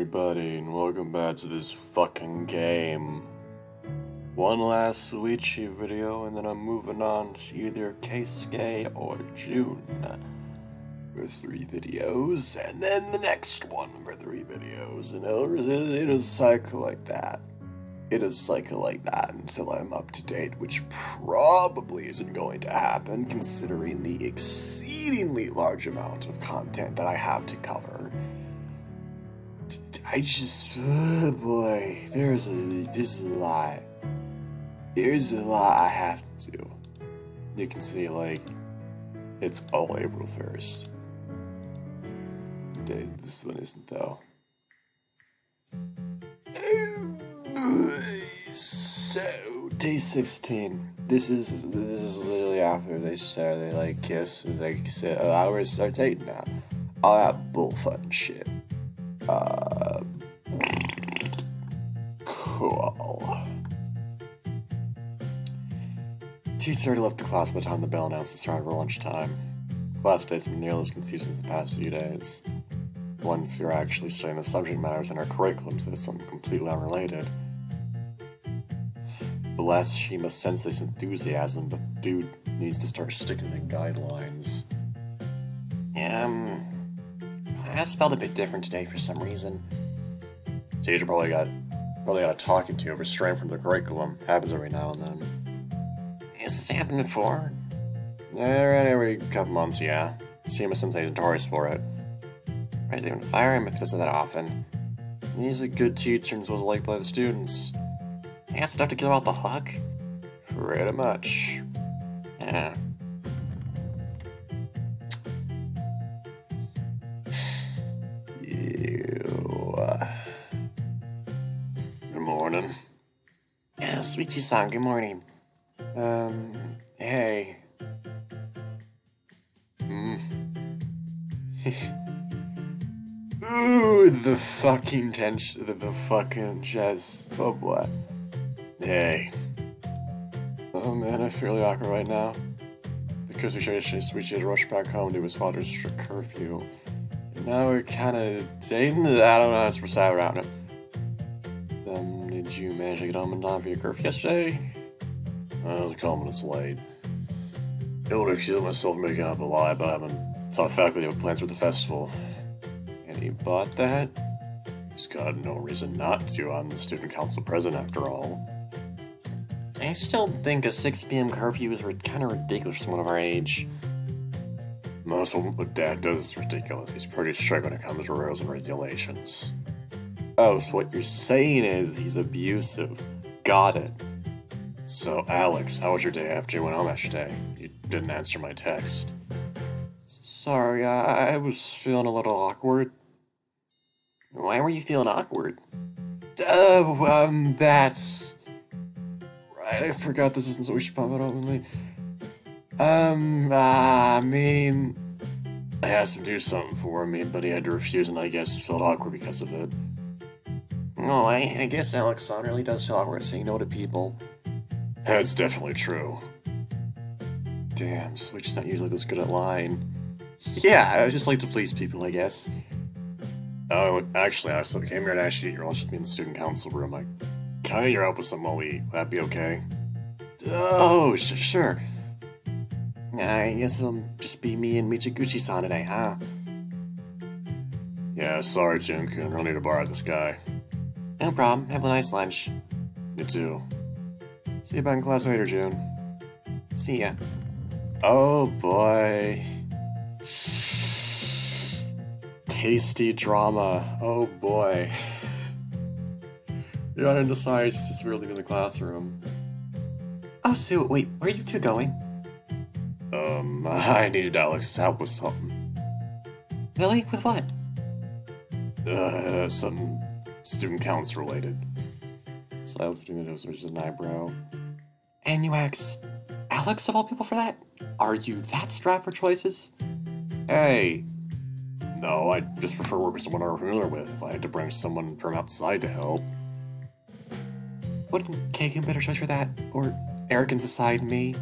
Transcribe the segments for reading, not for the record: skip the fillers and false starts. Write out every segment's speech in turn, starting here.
everybody, and welcome back to this fucking game. One last Shoichi video, and then I'm moving on to either Keisuke or June for 3 videos, and then the next one for 3 videos, and it'll cycle like that. It'll cycle like that until I'm up to date, which probably isn't going to happen, considering the exceedingly large amount of content that I have to cover. Oh boy, there's a lot. There's a lot I have to do. You can see, like, it's all April 1st. This one isn't, though. So, day 16. This is literally after they like kiss, and they say, "Oh, I already start dating now." All that bullfucking shit. Cool. Teacher already left the class by the time the bell announced the start of lunchtime. Class days have been nearly as confusing as the past few days. The ones who are actually studying the subject matters in our curriculum says something completely unrelated. Bless Shima Sensei's enthusiasm, but dude needs to start sticking to guidelines. Class felt a bit different today for some reason. Teacher probably got a talking to over straying from the curriculum. Happens every now and then. Has this happened before? Right every couple months, yeah. Shima Sensei is notorious for it. Why do they even fire him if he does it that often? He's a good teacher and is well liked by the students. He has stuff to get about the Huck? Pretty much. Yeah. Good morning. Yeah, Shoichi-san, good morning. Hey. Ooh, the fucking tension, the fucking chest. Oh boy. Hey. Oh man, I feel really awkward right now. Because Shoichi had to rush back home to his father's strict curfew. And now we're kinda dating? I don't know how to decide around it. Did you manage to get home in time for your curfew yesterday? I was a couple minutes late. I would have killed myself making up a lie about having saw faculty with plans for the festival. And he bought that? He's got no reason not to. I'm the student council president after all. I still think a 6 p.m. curfew is kind of ridiculous for someone of our age. Most of what Dad does is ridiculous. He's pretty strict when it comes to rules and regulations. Oh, so what you're saying is he's abusive. Got it. So, Alex, how was your day after you went home yesterday? You didn't answer my text. Sorry, I was feeling a little awkward. Why were you feeling awkward? That's... Right, I forgot this isn't so we should pump it up with me. I mean... I asked him to do something for me, but he had to refuse and I guess felt awkward because of it. Oh, I guess Alex-san really does feel awkward saying no to people. That's definitely true. Damn, Switch's not usually this good at lying. Yeah, I just like to please people, I guess. Oh, actually, I came here to ask you to eat your lunch with me in the student council room. Can I get your help with something while we eat? Would that be okay? Oh, sure. I guess it'll just be me and Michiguchi-san today, huh? Yeah, sorry, Jun-kun. I'll need to borrow this guy. No problem. Have a nice lunch. You too. See you back in class later, June. See ya. Oh boy. Tasty drama. Oh boy. You're undecided, it's just really in the classroom. Oh, Sue, wait, where are you two going? I needed Alex's help with something. Really? With what? Something student council related. Silence between the nose versus an eyebrow. And you asked Alex of all people for that? Are you that strapped for choices? Hey. No, I just prefer working with someone I'm familiar with. If I had to bring someone from outside to help. Wouldn't Keiko be a better choice for that? Or arrogance aside, me?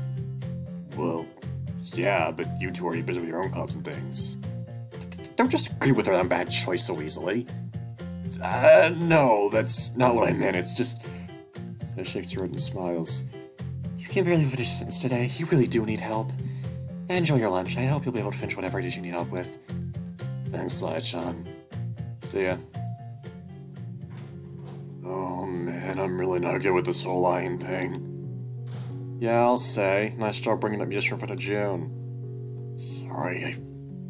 Well, yeah, but you two are already busy with your own clubs and things. Don't just agree with her on bad choice so easily. No, that's not what I meant. It's just... So shakes her head and smiles. You can barely finish a sentence today. You really do need help. Enjoy your lunch. I hope you'll be able to finish whatever it is you need help with. Thanks, Sai-chan. See ya. Oh man, I'm really not good with this whole lying thing. Yeah, I'll say. Nice job bringing up yesterday in front of June. Sorry, I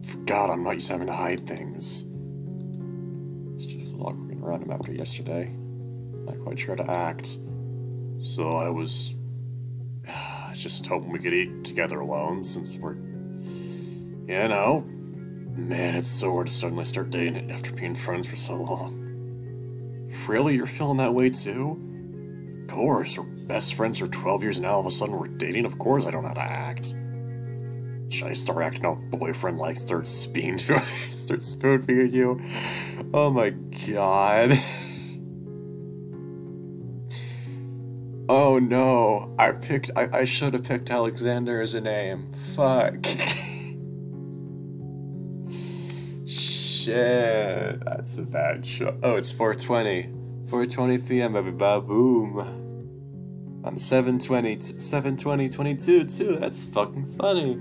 forgot I'm not used to having to hide things. It's just awkward being around him after yesterday. Not quite sure how to act. So I was just hoping we could eat together alone since we're, you know. Man, it's so hard to suddenly start dating after being friends for so long. Really? You're feeling that way too? Of course, we're best friends for 12 years and now all of a sudden we're dating? Of course I don't know how to act. Should I start acting out boyfriend like start spoon feeding you? Oh my god. Oh no, I should have picked Alexander as a name. Fuck. Shit, that's a bad show. Oh, it's 4:20. 4:20 p.m. baby, boom. On 7/20/22 too. That's fucking funny.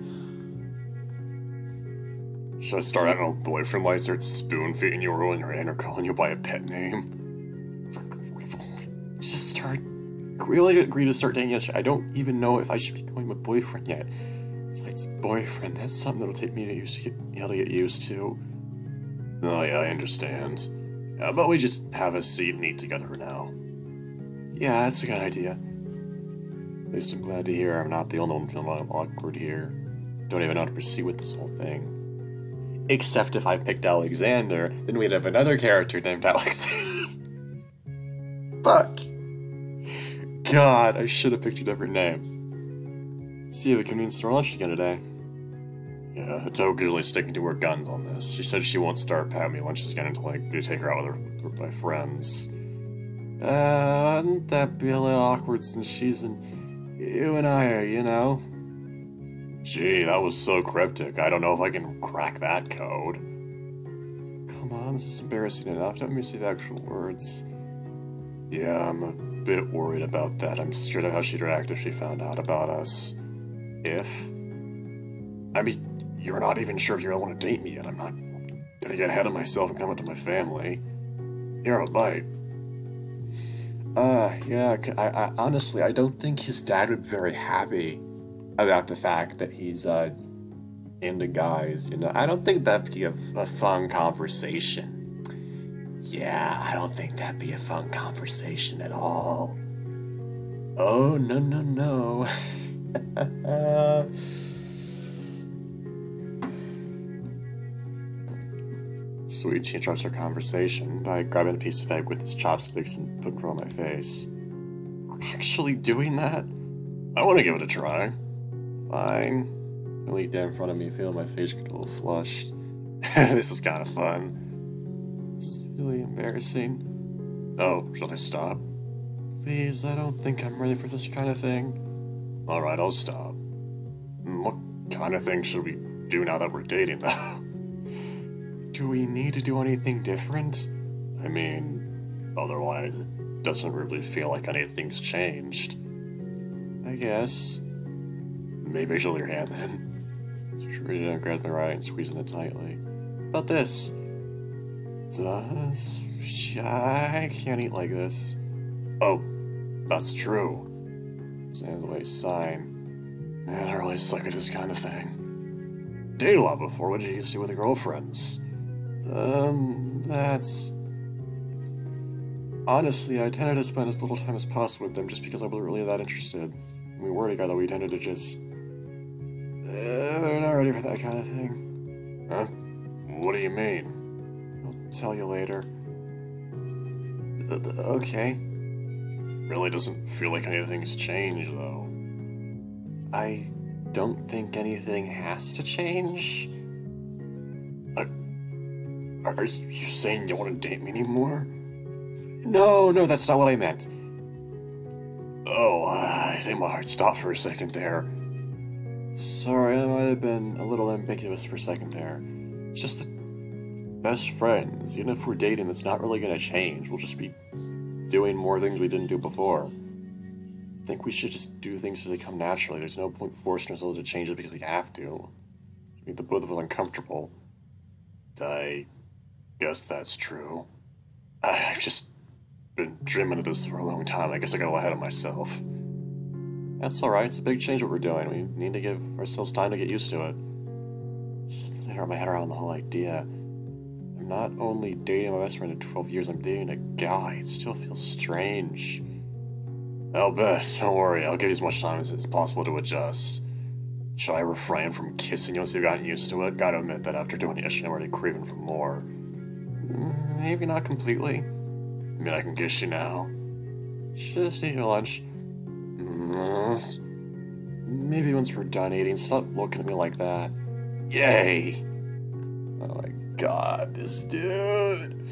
Should I start out on boyfriend like start spoon feeding you or rolling your hand or calling you by a pet name? Just start. Really agreed to start dating yesterday. I don't even know if I should be calling him a boyfriend yet. Besides, boyfriend, that's something that'll take me to get used to. Oh yeah, I understand. Yeah, but we just have a seat and eat together now. Yeah, that's a good idea. At least I'm glad to hear I'm not the only one feeling awkward here. Don't even know how to proceed with this whole thing. Except if I picked Alexander, then we'd have another character named Alexander. Fuck. God, I should have picked a different name. See you at the convenience store lunch again today. Yeah, Hito's usually sticking to her guns on this. She said she won't start packing me lunches again until I take her out with my friends. Wouldn't that be a little awkward since she's in... You and I are, you know? Gee, that was so cryptic. I don't know if I can crack that code. Come on, this is embarrassing enough. Let me see the actual words. Yeah, I'm a bit worried about that. I'm scared of how she'd react if she found out about us. If? I mean, you're not even sure if you want to date me yet. I'm not gonna get ahead of myself and come up to my family. Here, I'll bite. Yeah, I honestly, I don't think his dad would be very happy about the fact that he's, into guys, you know? I don't think that'd be a fun conversation. Yeah, I don't think that'd be a fun conversation at all. Oh, no, no, no. Shoichi interrupts our conversation by grabbing a piece of egg with his chopsticks and putting it on my face. We're actually doing that? I want to give it a try. Fine. I leaned down in front of me, feeling my face get a little flushed. This is kind of fun. This is really embarrassing. Oh, should I stop? Please, I don't think I'm ready for this kind of thing. Alright, I'll stop. What kind of thing should we do now that we're dating, though? Do we need to do anything different? I mean, otherwise it doesn't really feel like anything's changed. I guess. Maybe I should hold your hand then. So she reached down and grabbed my right and squeezing it tightly. About this. I can't eat like this. Oh, that's true. Stands away sign. Man, I really suck at this kind of thing. Dated a lot before. What did you used to do with your girlfriends? That's... Honestly, I tended to spend as little time as possible with them just because I wasn't really that interested. When we were together, we tended to just... They're not ready for that kind of thing. Huh? What do you mean? I'll tell you later. Okay. Really doesn't feel like anything's changed, though. I don't think anything has to change. Are you saying you don't want to date me anymore? No, that's not what I meant. Oh, I think my heart stopped for a second there. Sorry, I might have been a little ambiguous for a second there. It's just that best friends. Even if we're dating, it's not really gonna change. We'll just be doing more things we didn't do before. I think we should just do things so they come naturally. There's no point forcing ourselves to change it because we have to. Make the both of us uncomfortable. I guess that's true. I've just been dreaming of this for a long time. I guess I got a little ahead of myself. That's alright, it's a big change what we're doing. We need to give ourselves time to get used to it. Just let me wrap my head around the whole idea. I'm not only dating my best friend of 12 years, I'm dating a guy. It still feels strange. I'll bet. Don't worry, I'll give you as much time as possible to adjust. Should I refrain from kissing you once you've gotten used to it? Gotta admit that after doing it yesterday, I'm already craving for more. Maybe not completely. I mean, I can kiss you now. Just eat your lunch. Maybe once we're done eating, stop looking at me like that. Yay! Oh my god, this dude.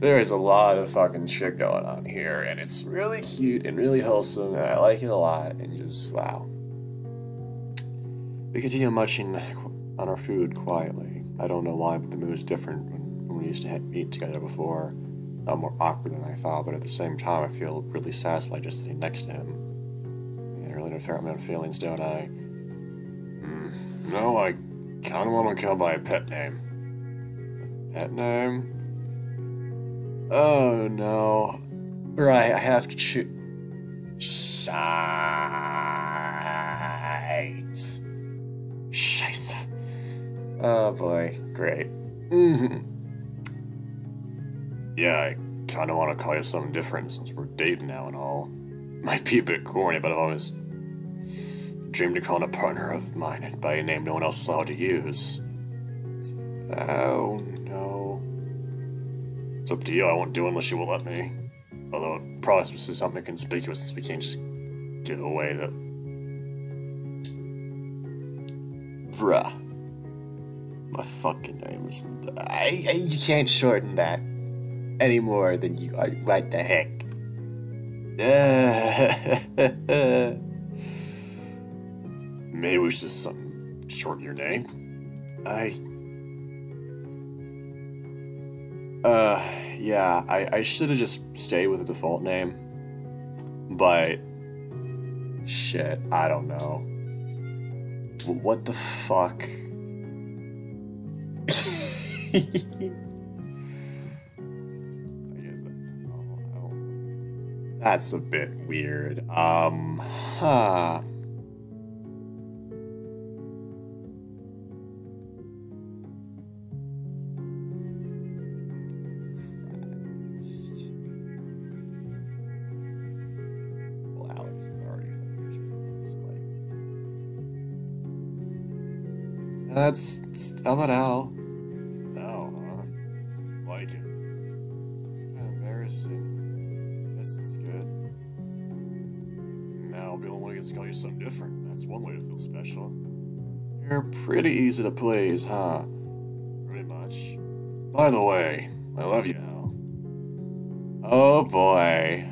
There is a lot of fucking shit going on here, and it's really cute and really wholesome, and I like it a lot, and just, wow. We continue munching on our food quietly. I don't know why, but the mood is different when we used to eat together before. More awkward than I thought, but at the same time, I feel really satisfied just sitting next to him. I really don't fair my own feelings, don't I? No, I kind of want to go by a pet name. A pet name? Oh no. Right, I have to choose. Shite. Scheisse. Oh boy, great. Yeah, I kinda wanna call you something different since we're dating now and all. Might be a bit corny, but I've always dreamed of calling a partner of mine by a name no one else is allowed to use. Oh no. It's up to you, I won't do it unless you will let me. Although it probably is something conspicuous since we can't just give away that. Bruh. My fucking name is. You can't shorten that any more than you are. What the heck? Maybe we should just shorten your name. Yeah, I should have just stayed with the default name. But shit, I don't know. What the fuck? That's a bit weird. Huh. Well, Alex is already fucking. That's. How about Al? Al, huh? Like it. It's kind of embarrassing. Guess it's good. Now I'll be the one who gets to call you something different. That's one way to feel special. You're pretty easy to please, huh? Pretty much. By the way, I love you now. Oh boy.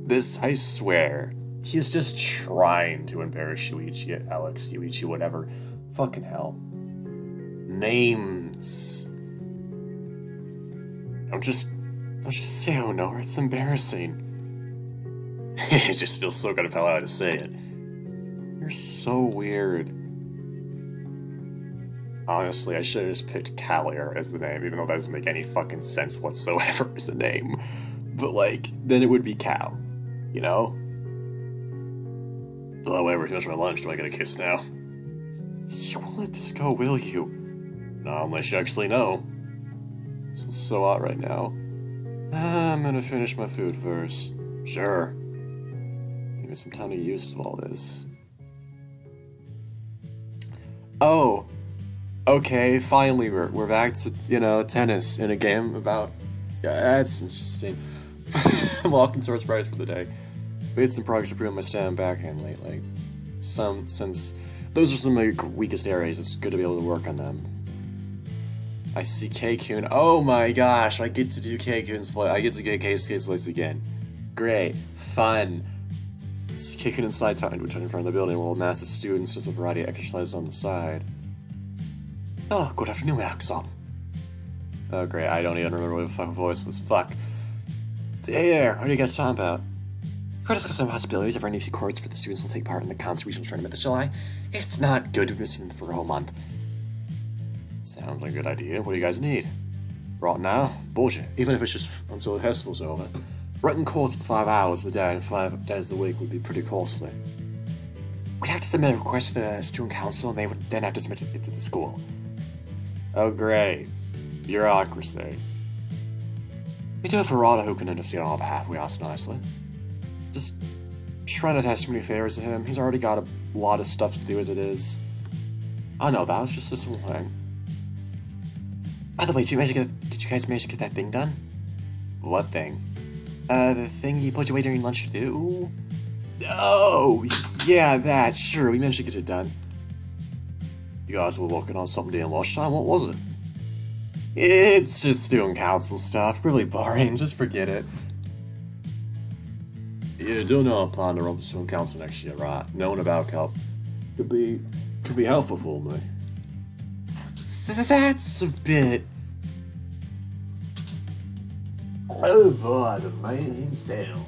This, I swear, he's just trying to embarrass Shoichi, Alex, Shoichi, whatever. Fucking hell. Names. Don't just say oh no, it's embarrassing. It just feels so good if I allowed to say it. You're so weird. Honestly, I should have just picked Calier as the name, even though that doesn't make any fucking sense whatsoever as a name. But like, then it would be Cal, you know? However, finish my lunch, do I get a kiss now? You won't let this go, will you? No, unless you actually know. This is so hot right now. I'm gonna finish my food first. Sure. Give me some time to get used to all this. Oh. Okay, finally we're back to, you know, tennis in a game about... Yeah, that's interesting. Welcome to our surprise for the day. Made some progress improving my stand backhand lately. Since those are some of my weakest areas, it's good to be able to work on them. I see K-Kun. Oh my gosh, I get to do K-Kun's voice. I get to get K-Kun's voice again. Great. Fun. See K-Kun inside talking to each other in front of the building while a mass of students does a variety of exercises on the side. Oh, good afternoon, Axel. Oh great, I don't even remember what the fucking voice was. Fuck. Hey there, what are you guys talking about? We're discussing possibilities of running a few chords for the students who will take part in the concert regional tournament this July. It's not good to be missing them for a whole month. Sounds like a good idea. What do you guys need? Right now? Bullshit. Even if it's just until the festival's over. Writing chords for 5 hours a day and 5 days a week would be pretty costly. We'd have to submit a request to the student council and they would then have to submit it to the school. Oh great. Bureaucracy. We do have Verada who can intercede on our behalf, we ask nicely. Just try not to ask too many favors of him. He's already got a lot of stuff to do as it is. Oh no, that was just this one thing. By the way, did you guys manage to get that thing done? What thing? The thing you put away during lunch to do? Oh, yeah, that, sure, we managed to get it done. You guys were working on something during lunchtime, what was it? It's just student council stuff, really boring, just forget it. You do know I plan to run for student council next year, right? Knowing about help could be helpful for me. That's a bit... Oh boy, the man himself.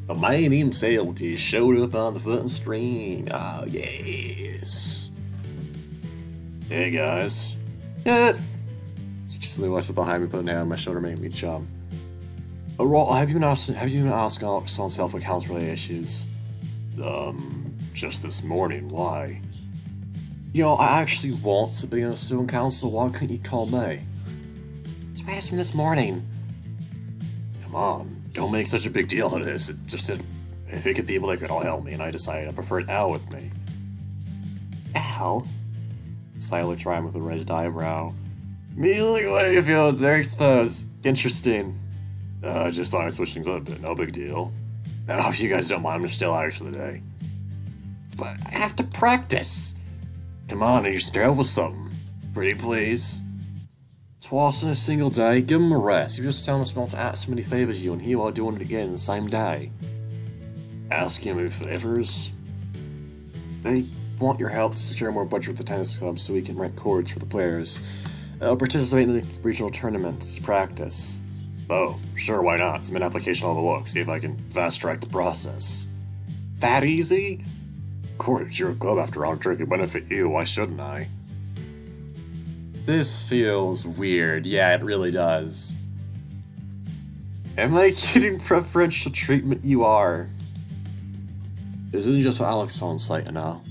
The man himself just showed up on the foot stream. Oh, yes. Hey, guys. Good. Just the voice behind me, putting a hand on my shoulder, making me jump. Have you been asking Alex on self-accounts related issues? Just this morning, why? You know, I actually want to be on a student council, why couldn't you call me? That's why I asked him this morning. Come on, don't make such a big deal of this. If it could be people that could all help me, and I decided I preferred Al with me. Al? Silent trying with a raised eyebrow. Me looking away, you feel it's very exposed. Interesting. I just thought I'd switch things up a bit, no big deal. Now, if you guys don't mind, I'm still out for the day. But I have to practice! Come on, I just help with something. Pretty please. Twice in a single day, give him a rest. You just tell us not to ask so many favors you and he while doing it again the same day. Asking me favors? They want your help to secure more budget with the tennis club so we can rent chords for the players. Participate in the regional tournament as practice. Oh, sure, why not? Submit an application all the look, see if I can fast-track the process. That easy? Of course, it's your club after all, it could benefit you, why shouldn't I? This feels weird, yeah, it really does. Am I getting preferential treatment? You are. This isn't just Alex on site, you know?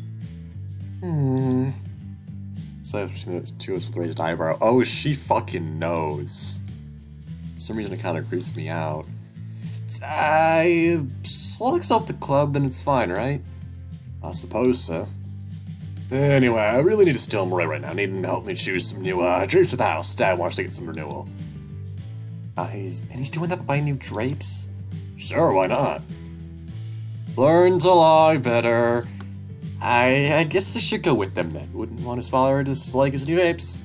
Silence between the two of us with raised eyebrow. Oh, she fucking knows. For some reason it kind of creeps me out. Slugs up the club, then it's fine, right? I suppose so. Anyway, I really need to steal him right now. I need him to help me choose some new drapes for the house. Dad wants to get some renewal. He's doing that by new drapes? Sure, why not? Learn to lie better. I guess I should go with them then. Wouldn't want his father to dislike his new drapes.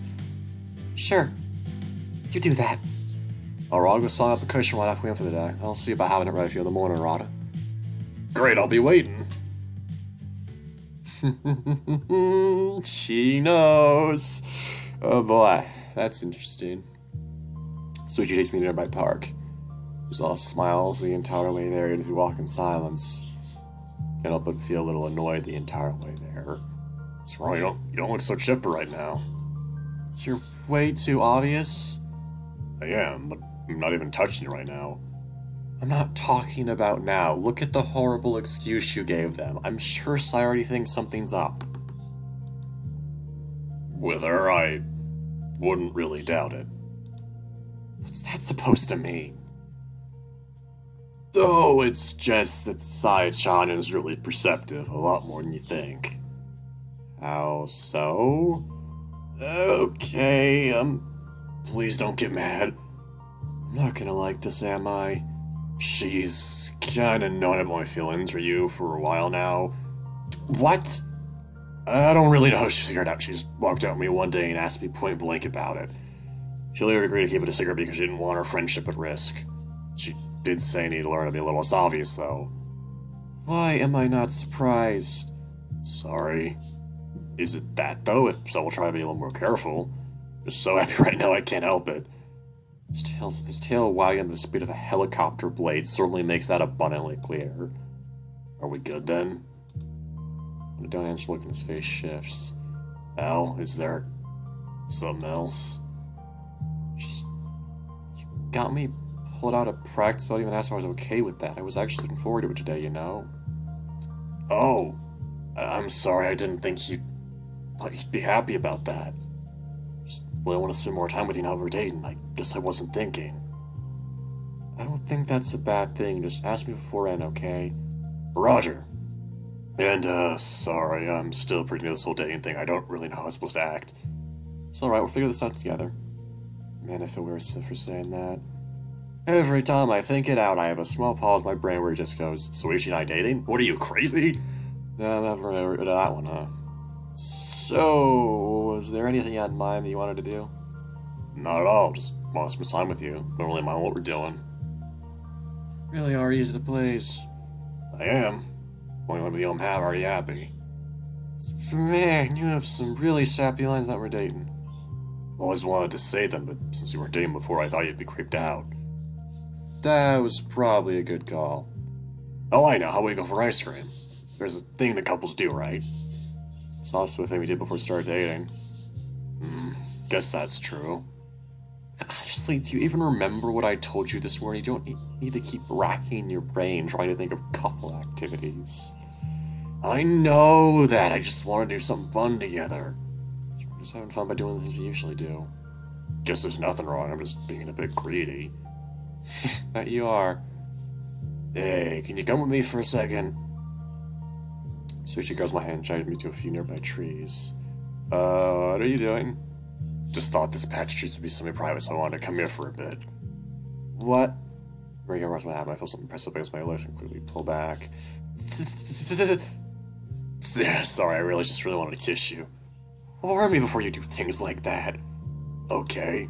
Sure. You do that. Alright, I'll go sign up the cushion right after we end for the day. I'll see about having it ready for you in the morning, Rada. Great, I'll be waiting. She knows. Oh boy, that's interesting. Shoichi takes me to nearby park. There's all smiles the entire way there as we walk in silence. Can't help but feel a little annoyed the entire way there. What's wrong? You don't look so chipper right now. You're way too obvious. I am, but I'm not even touching you right now. I'm not talking about now. Look at the horrible excuse you gave them. I'm sure Sai already thinks something's up. With her, I wouldn't really doubt it. What's that supposed to mean? Oh, it's just that Sai-chan is really perceptive, a lot more than you think. How so? Okay, please don't get mad. I'm not gonna like this, am I? She's kinda known about my feelings for you for a while now. What? I don't really know how she figured it out. She just walked out at me one day and asked me point blank about it. She later agreed to keep it a secret because she didn't want our friendship at risk. She did say I need to learn to be a little less obvious, though. Why am I not surprised? Sorry. Is it that, though? If so, we'll try to be a little more careful. Just so happy right now I can't help it. His tail wagging at the speed of a helicopter blade certainly makes that abundantly clear. Are we good then? The don't answer look in his face shifts. Al, is there something else? You got me pulled out of practice without even asking if I was okay with that. I was actually looking forward to it today, you know? Oh, I'm sorry, I didn't think you'd be happy about that. Well, I want to spend more time with you now we're dating. I guess I wasn't thinking. I don't think that's a bad thing. Just ask me beforehand, okay? Roger. And, sorry, I'm still pretty new to this whole dating thing. I don't really know how I'm supposed to act. It's alright, we'll figure this out together. Man, I feel weird for saying that. Every time I think it out, I have a small pause in my brain where it just goes, Shoichi and I dating? What are you, crazy? No, never heard of that one, huh? So, was there anything you had in mind that you wanted to do? Not at all, just want to spend time with you. Don't really mind what we're doing. Really are easy to please. I am. Only one with the I'm already happy. Man, you have some really sappy lines that we're dating. Always wanted to say them, but since you weren't dating before, I thought you'd be creeped out. That was probably a good call. Oh, I know, how we go for ice cream. There's a thing that couples do, right? It's also a thing we did before we started dating. Guess that's true. Honestly, do you even remember what I told you this morning? You don't need to keep racking your brain trying to think of couple activities. I know that, I just want to do something fun together. So we're just having fun by doing the things we usually do. Guess there's nothing wrong, I'm just being a bit greedy. That you are. Hey, can you come with me for a second? Shoichi grabs my hand and guides me to a few nearby trees. What are you doing? Just thought this patch of trees would be semi-private, so I wanted to come here for a bit. What? Maria rubs my hand, I feel something press up against my lips and quickly pull back. Sorry, I really wanted to kiss you. Warn me before you do things like that. Okay.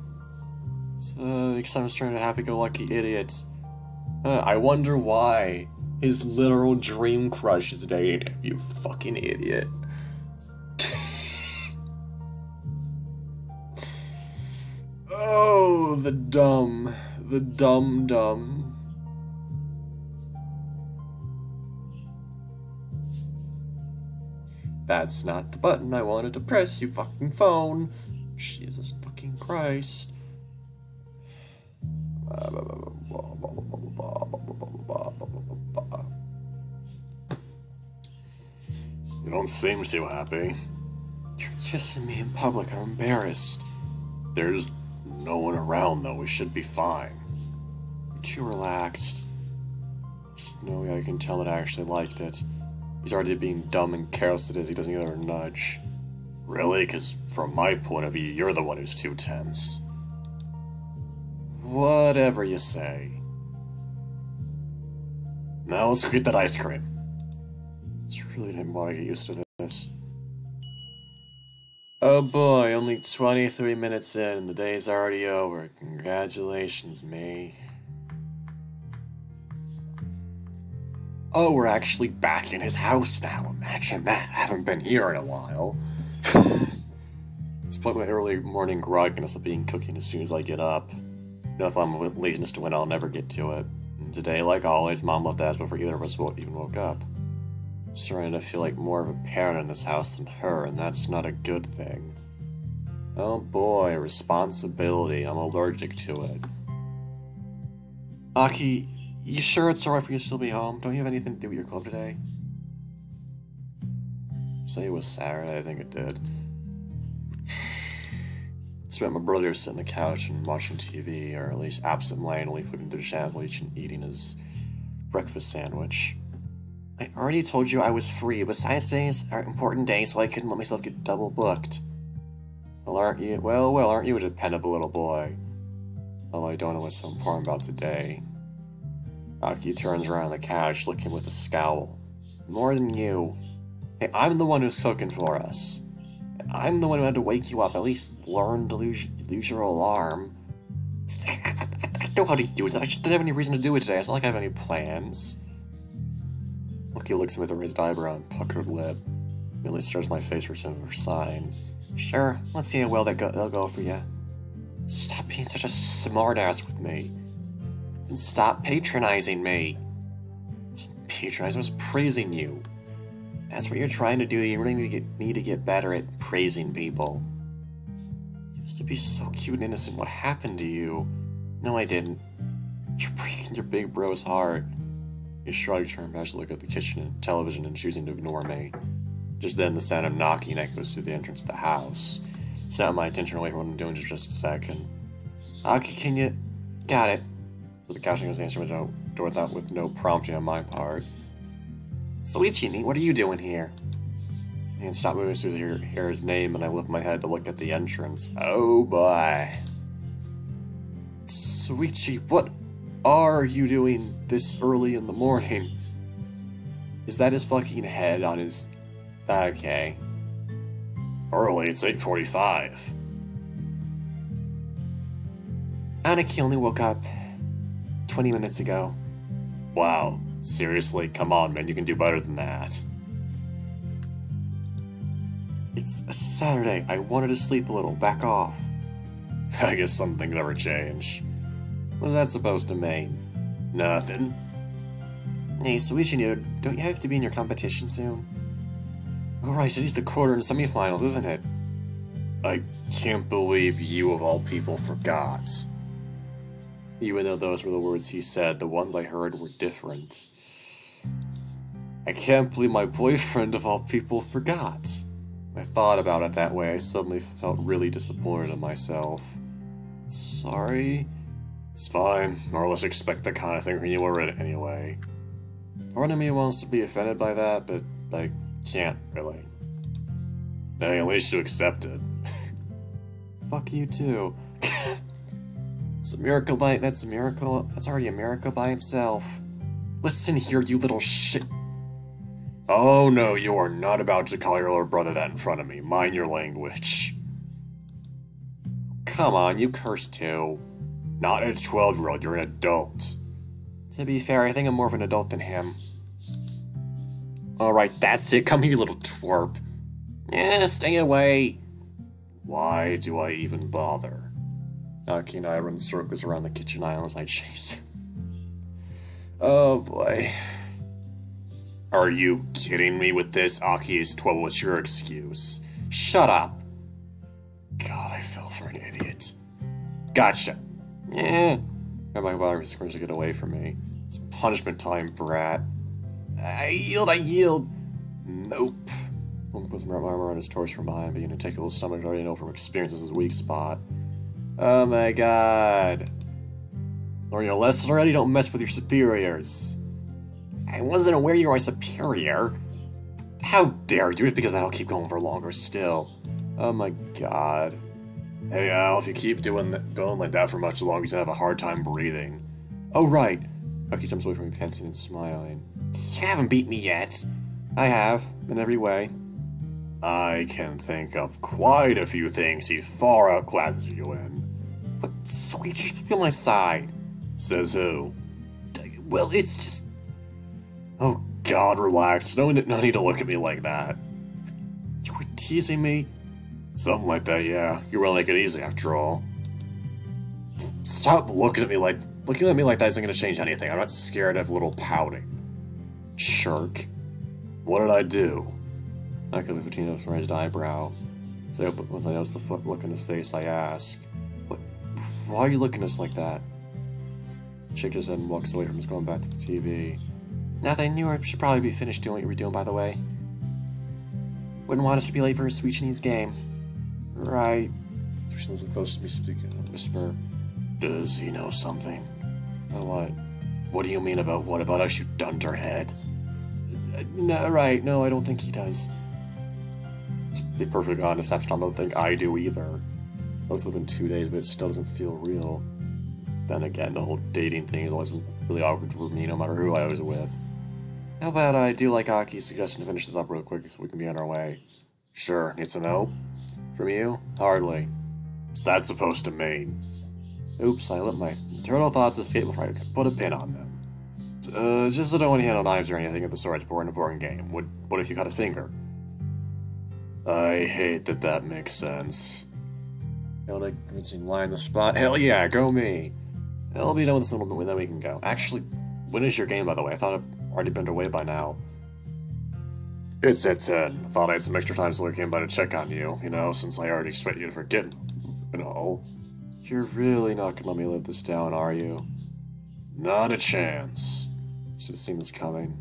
So, next time I was trying to happy-go-lucky idiots. I wonder why his literal dream crush is dating him, you fucking idiot. Oh, the dumb. That's not the button I wanted to press, you fucking phone. Jesus fucking Christ. You don't seem too happy. You're kissing me in public, I'm embarrassed. There's no one around though, we should be fine. You're too relaxed. There's no way I can tell that I actually liked it. He's already being dumb and careless as he doesn't even nudge. Really? Because from my point of view, you're the one who's too tense. Whatever you say. Now let's go get that ice cream. I really didn't want to get used to this. Oh boy, only 23 minutes in and the day's already over. Congratulations, me. Oh, we're actually back in his house now. Imagine that. I haven't been here in a while. Despite my early morning grogginess of being cooking as soon as I get up. You know, if I'm with laziness to win, I'll never get to it. And today, like always, Mom left us before either of us even woke up. I'm starting to feel like more of a parent in this house than her, and that's not a good thing. Oh boy, responsibility. I'm allergic to it. Aki, you sure it's alright for you to still be home? Don't you have anything to do with your club today? Say it was Saturday, I think it did. Spent my brother sitting on the couch and watching TV, or at least absent-mindedly flipping through the channel and eating his breakfast sandwich. I already told you I was free, but science days are important days, so I couldn't let myself get double booked. Well, aren't you? Well, aren't you a dependable little boy? Although I don't know what's so important about today. Aki turns around on the couch, looking with a scowl. More than you. Hey, I'm the one who's cooking for us. And I'm the one who had to wake you up. At least learn to lose your alarm. I know how to do it. I just didn't have any reason to do it today. It's not like I have any plans. Aki looks at me with a raised eyebrow and puckered lip. Immediately stirs my face for some of her sign. Sure, let's see how well they'll go for you. Stop being such a smartass with me. And stop patronizing me. Patronizing, I was praising you. That's what you're trying to do. You really need to get better at praising people. You used to be so cute and innocent. What happened to you? No, I didn't. You're breaking your big bro's heart. You shrug, turn back to look at the kitchen and television and choosing to ignore me. Just then, the sound of knocking echoes through the entrance of the house. Snapped my attention away from what I'm doing for just a second. Okay, can you... Got it. So the couch was answering the door with no prompting on my part. Shoichi, what are you doing here? And stop moving as soon as I hear his name, and I lift my head to look at the entrance. Oh boy. Shoichi, what are you doing this early in the morning? Is that his fucking head on his... Okay. Early, it's 8:45. Aniki only woke up 20 minutes ago. Wow, seriously? Come on, man, you can do better than that. It's a Saturday. I wanted to sleep a little. Back off. I guess something never change. What's that supposed to mean? Nothing. Hey, Shoichi, don't you have to be in your competition soon? Alright, it is the quarter and semifinals, isn't it? I can't believe you of all people forgot. Even though those were the words he said, the ones I heard were different. I can't believe my boyfriend of all people forgot. I thought about it that way, I suddenly felt really disappointed in myself. Sorry? It's fine, more or less expect that kind of thing from you already anyway. Part of me wants to be offended by that, but I can't really. Hey, at least you accept it. Fuck you too. It's a miracle that's a miracle. That's already a miracle by itself. Listen here, you little shit. Oh no, you are not about to call your little brother that in front of me. Mind your language. Come on, you curse too. Not a 12-year-old, you're an adult. To be fair, I think I'm more of an adult than him. Alright, that's it. Come here, you little twerp. Yeah, stay away. Why do I even bother? Aki and I run circles around the kitchen aisle as I chase. Oh boy. Are you kidding me with this? Aki is 12. What's your excuse? Shut up. God, I fell for an idiot. Gotcha. Yeah. Got my body screams to get away from me. It's punishment time, brat. I yield. Nope. One puts my arm around his torso from behind, being a tickle his stomach. I already know from experience is his weak spot. Oh my god. Learn your lesson already? Don't mess with your superiors. I wasn't aware you were my superior. How dare you? Just because that'll keep going for longer still. Oh my god. Hey Al, if you keep going like that for much longer, you're gonna have a hard time breathing. Oh right. Aki jumps away from me, panting and smiling. You haven't beat me yet. I have, in every way. I can think of quite a few things he far outclasses you in. But sweet, just be on my side. Says who? Well, it's just... Oh god, relax. No need to look at me like that. You were teasing me? Something like that, yeah. You really make it easy, after all. Stop looking at me like that isn't gonna change anything. I'm not scared of a little pouting. Shirk. What did I do? I could look between his raised eyebrow. So once I notice the foot look in his face, I ask, why are you looking at us like that? Shake his head and walks away from us, going back to the TV. Nothing, you should probably be finished doing what you were doing, by the way. Wouldn't want us to be late for a sweet Chinese game. Right. She was close to me, speaking in a whisper. Does he know something? Oh, what? What do you mean about what? About us, you dunderhead? No, right, no, I don't think he does. To be perfectly honest, half the time I don't think I do either. It's been 2 days, but it still doesn't feel real. Then again, the whole dating thing has always been really awkward for me, no matter who I was with. How about I do like Aki's suggestion to finish this up real quick so we can be on our way? Sure, need some help? From you? Hardly. What's that supposed to mean? Oops, I let my internal thoughts escape before I could put a pin on them. Just so I don't want to handle knives or anything of the sort. It's an important game. What if you cut a finger? I hate that that makes sense. Able to convincing line the spot. Hell yeah, go me. I'll be done with this in a little bit, then we can go. Actually, when is your game, by the way? I thought I'd already been away by now. It's at 10. I thought I had some extra time so I came by to check on you, you know, since I already expect you to forget and all. You're really not gonna let me live this down, are you? Not a chance. Should have seen this coming.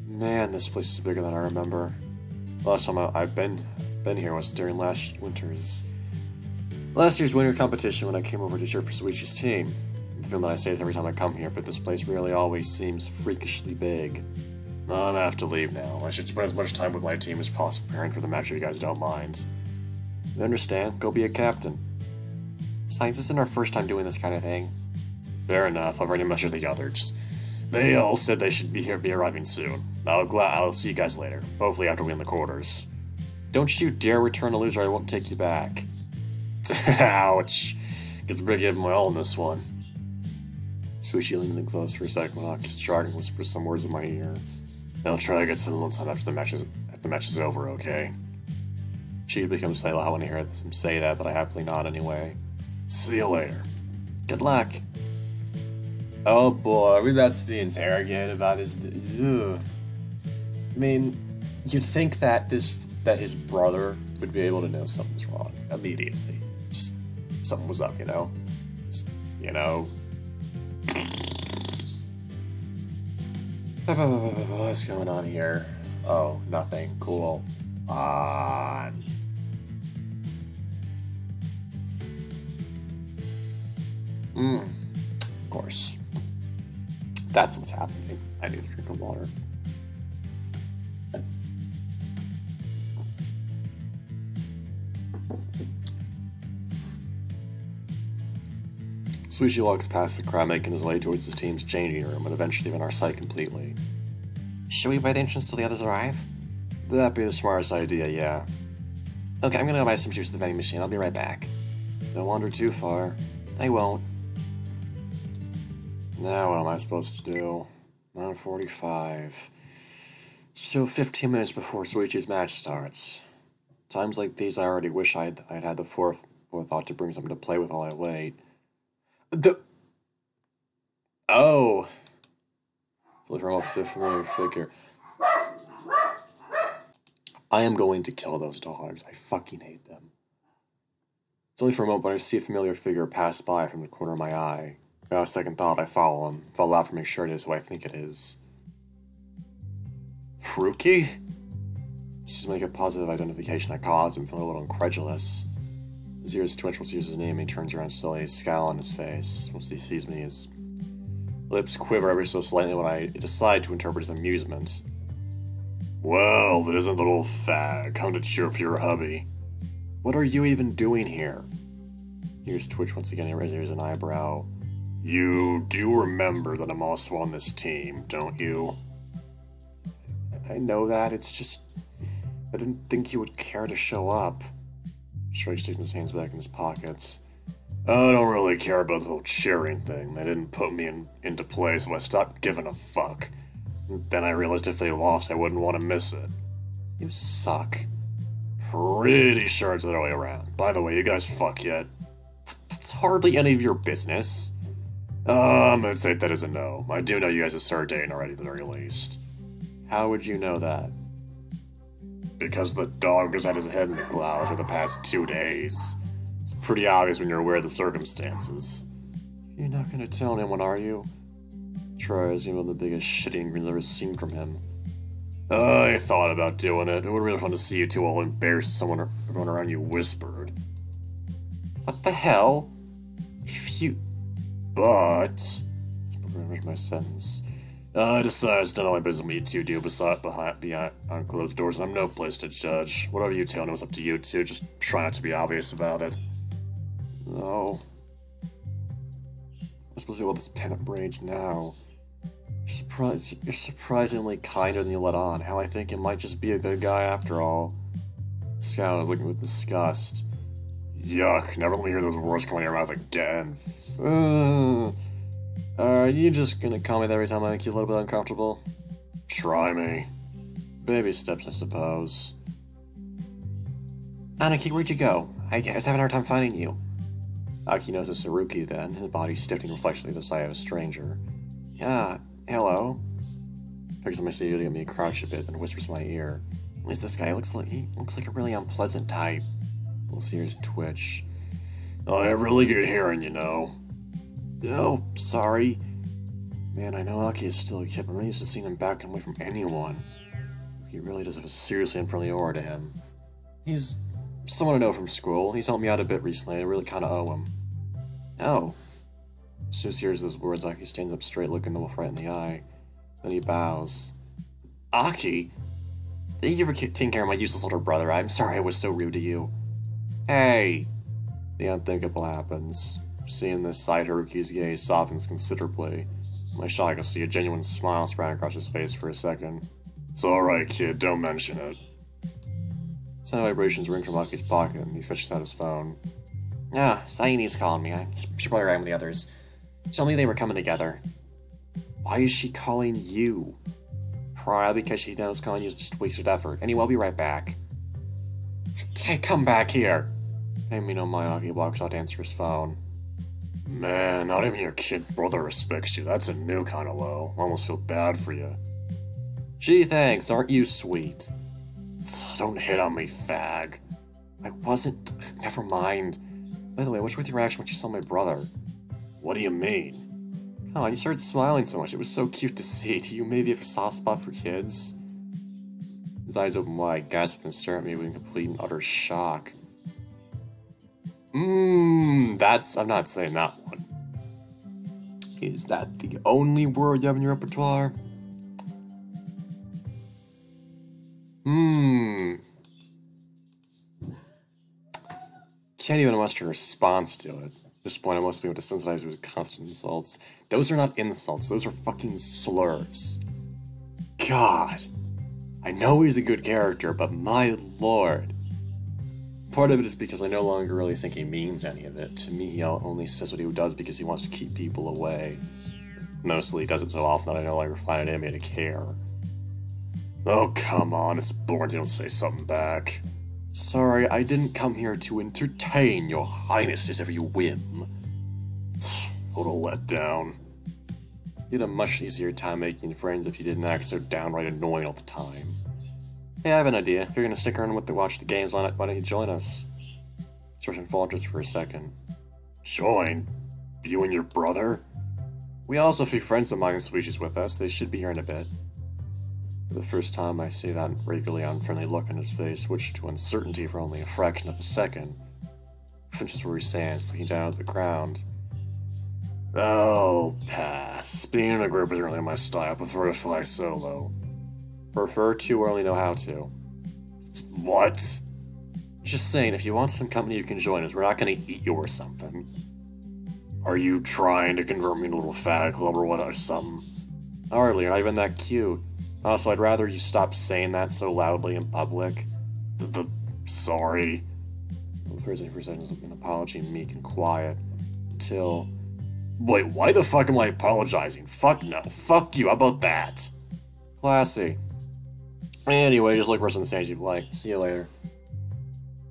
Man, this place is bigger than I remember. Last time I've been here was during last year's winter competition when I came over to cheer for Shoichi's team. The feeling that I say this every time I come here, but this place really always seems freakishly big. I'm gonna have to leave now. I should spend as much time with my team as possible preparing for the match if you guys don't mind. You understand? Go be a captain. Besides, this isn't our first time doing this kind of thing. Fair enough, I've already measured the others. They all said they should be arriving soon. I'll see you guys later. Hopefully after we win the quarters. Don't you dare return a loser, I won't take you back. Ouch. Guess I better give my all in this one. Shoichi leans in close for a second while Aki's jargon whispers some words in my ear. I'll try to get some alone time after the match is over, okay? She becomes silent. I want to hear him say that, but I happily nod anyway. See you later. Good luck. Oh boy, we're about to be interrogated about his. Ugh. I mean, you'd think that his brother would be able to know something's wrong immediately. Just something was up, you know. Just, you know. What's going on here? Oh, nothing. Cool. On. Of course. That's what's happening. I need to drink some water. Shoichi walks past the crowd, making his way towards his team's changing room, and eventually in our sight completely. Should we buy the entrance till the others arrive? That'd be the smartest idea, yeah. Okay, I'm gonna go buy some juice at the vending machine. I'll be right back. Don't wander too far. I won't. Now what am I supposed to do? 9:45. So 15 minutes before Shoichi's match starts. Times like these I already wish I'd had the forethought to bring something to play with while I wait. Oh! It's from opposite familiar figure. I am going to kill those dogs. I fucking hate them. It's only for a moment, but I see a familiar figure pass by from the corner of my eye. Without a second thought, I follow him. Follow out to make sure it is who I think it is. Haruki? Just to make a positive identification, I call out to him, feeling a little incredulous. His ears twitch once he hears his name, and he turns around slowly, a scowl on his face. Once he sees me, his lips quiver ever so slightly when I decide to interpret his amusement. Well, that isn't a little fag. Come to cheer for your hubby. What are you even doing here? Ears twitch once again, he raises an eyebrow. You do remember that I'm also on this team, don't you? I know that, it's just... I didn't think you would care to show up. Shoichi takes his hands back in his pockets. I don't really care about the whole cheering thing. They didn't put me into play, so I stopped giving a fuck. Then I realized if they lost, I wouldn't want to miss it. You suck. Pretty sure it's the other way around. By the way, you guys fuck yet? That's hardly any of your business. I'm gonna say that is a no. I do know you guys have started dating already at the very least. How would you know that? Because the dog has had his head in the clouds for the past 2 days. It's pretty obvious when you're aware of the circumstances. You're not gonna tell anyone, are you? Tries, one of the biggest shitting grins I've ever seen from him. I thought about doing it. It would be really fun to see you two all embarrass everyone around you whispered. What the hell? If you... But... Let's my sentence. I decided it's none of my business what you two do behind closed doors, and I'm no place to judge. Whatever you tell me was up to you two, just try not to be obvious about it. No. I'm supposed to do all this pent-up rage now. You're surprisingly kinder than you let on. Hell, I think you might just be a good guy after all. Scout was looking with disgust. Yuck, never let me hear those words coming out of your mouth again. Are you just gonna call me that every time I make you a little bit uncomfortable? Try me. Baby steps, I suppose. Anaki, where'd you go? I was having a hard time finding you. Aki notices Haruki then, his body stiffening reflexively to the sight of a stranger. Yeah, hello. Picks up my seat to get me to crouch a bit and whispers in my ear. At least this guy looks like a really unpleasant type. We'll see his twitch. Oh, I have really good hearing, you know. Oh, sorry. Man, I know Aki is still a kid, but I'm not used to seeing him backing away from anyone. He really does have a seriously unfriendly aura to him. He's someone I know from school. He's helped me out a bit recently. I really kind of owe him. Oh. As soon as he hears those words, Aki stands up straight, looking the wolf right in the eye. Then he bows. Aki? Thank you for taking care of my useless older brother. I'm sorry I was so rude to you. Hey! The unthinkable happens. Seeing this sight, Haruki's gaze softens considerably. My shot, I can see a genuine smile spread across his face for a second. It's alright, kid, don't mention it. Some vibrations ring from Aki's pocket, and he fishes out his phone. Ah, Sayini's calling me. I should probably ride with the others. She told me they were coming together. Why is she calling you? Probably because she knows calling you is just wasted effort. Anyway, I'll be right back. Hey, come back here! Paying me no mind, Aki walks out to answer his phone. Man, not even your kid brother respects you. That's a new kind of low. I almost feel bad for you. Gee, thanks. Aren't you sweet? Don't hit on me, fag. I wasn't. Never mind. By the way, what's with your reaction when you saw my brother? What do you mean? Come on, you started smiling so much. It was so cute to see. Do you maybe have a soft spot for kids? His eyes open wide, gasp and stare at me in complete and utter shock. I'm not saying that one. Is that the only word you have in your repertoire? Can't even muster a response to it. At this point, I must be able to sensitize with constant insults. Those are not insults, those are fucking slurs. God. I know he's a good character, but my lord. Part of it is because I no longer really think he means any of it. To me, he only says what he does because he wants to keep people away. Mostly he does it so often that I no longer find it in me to care. Oh, come on, it's boring you don't say something back. Sorry, I didn't come here to entertain your highness's every whim. What a letdown. You'd have a much easier time making friends if you didn't act so downright annoying all the time. Hey, I have an idea. If you're gonna stick around to watch the games on it, why don't you join us? Georgian falters for a second. Join? You and your brother? We also have a few friends of mine in Shoichi's with us. They should be here in a bit. For the first time, I see that regularly unfriendly look on his face switch to uncertainty for only a fraction of a second. Finches where he stands, looking down at the ground. Oh, pass. Being in a group isn't really my style. I prefer to fly solo. Prefer to or only know how to? What? Just saying, if you want some company, you can join us. We're not gonna eat you or something. Are you trying to convert me into a little fat club or what or something? Hardly, you're not even that cute. Also, I'd rather you stop saying that so loudly in public. Sorry. The first thing for a second is an apology, meek and quiet. Until... Wait, why the fuck am I apologizing? Fuck no. Fuck you, how about that? Classy. Anyway, just look for some stage you'd like. See you later.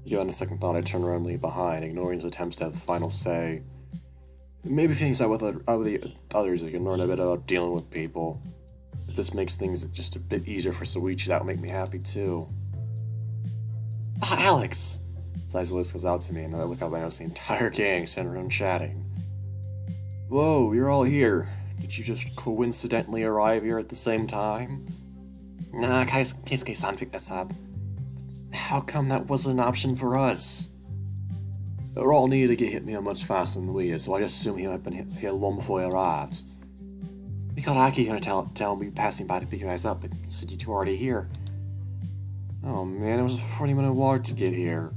Given a second thought, I turn around and leave behind, ignoring his attempts to have the final say. Maybe things out with the others, you can learn a bit about dealing with people. If this makes things just a bit easier for Shoichi, that would make me happy too. Ah, Alex! His eyes goes out to me, and I look up and I notice the entire gang sitting around chatting. Whoa, you're all here. Did you just coincidentally arrive here at the same time? Nah, Keisuke-san picked us up. How come that wasn't an option for us? We're all needed to get hit me much faster than we is, so I just assumed he had been here long before he arrived. We got Aki here to tell him we were passing by to pick you guys up, but he said you two were already here. Oh man, it was a 40-minute walk to get here.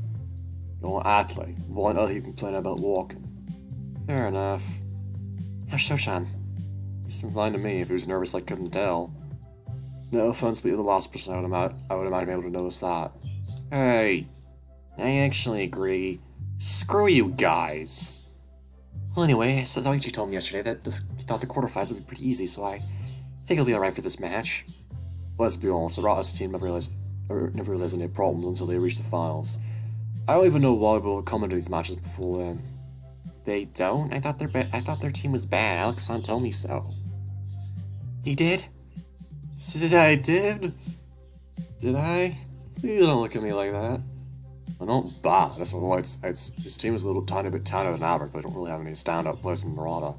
You won't act like one other you complain about walking. Fair enough. How's Shochan? He seemed fine to me. If he was nervous, I couldn't tell. No offense, but you're the last person I would have been able to notice that. Hey, I actually agree. Screw you guys. Well, anyway, so Shoichi told me yesterday that he thought the quarterfinals would be pretty easy, so I think he'll be alright for this match. Let's be honest, the Rott's team never realized any problems until they reached the finals. I don't even know why we'll come into these matches before then. They don't? I thought their team was bad. Alex-san told me so. He did? I did? Did I? Please don't look at me like that. I don't bad. That's all. His team is a little tiny bit tinier than average, but I don't really have any standout players in Murata.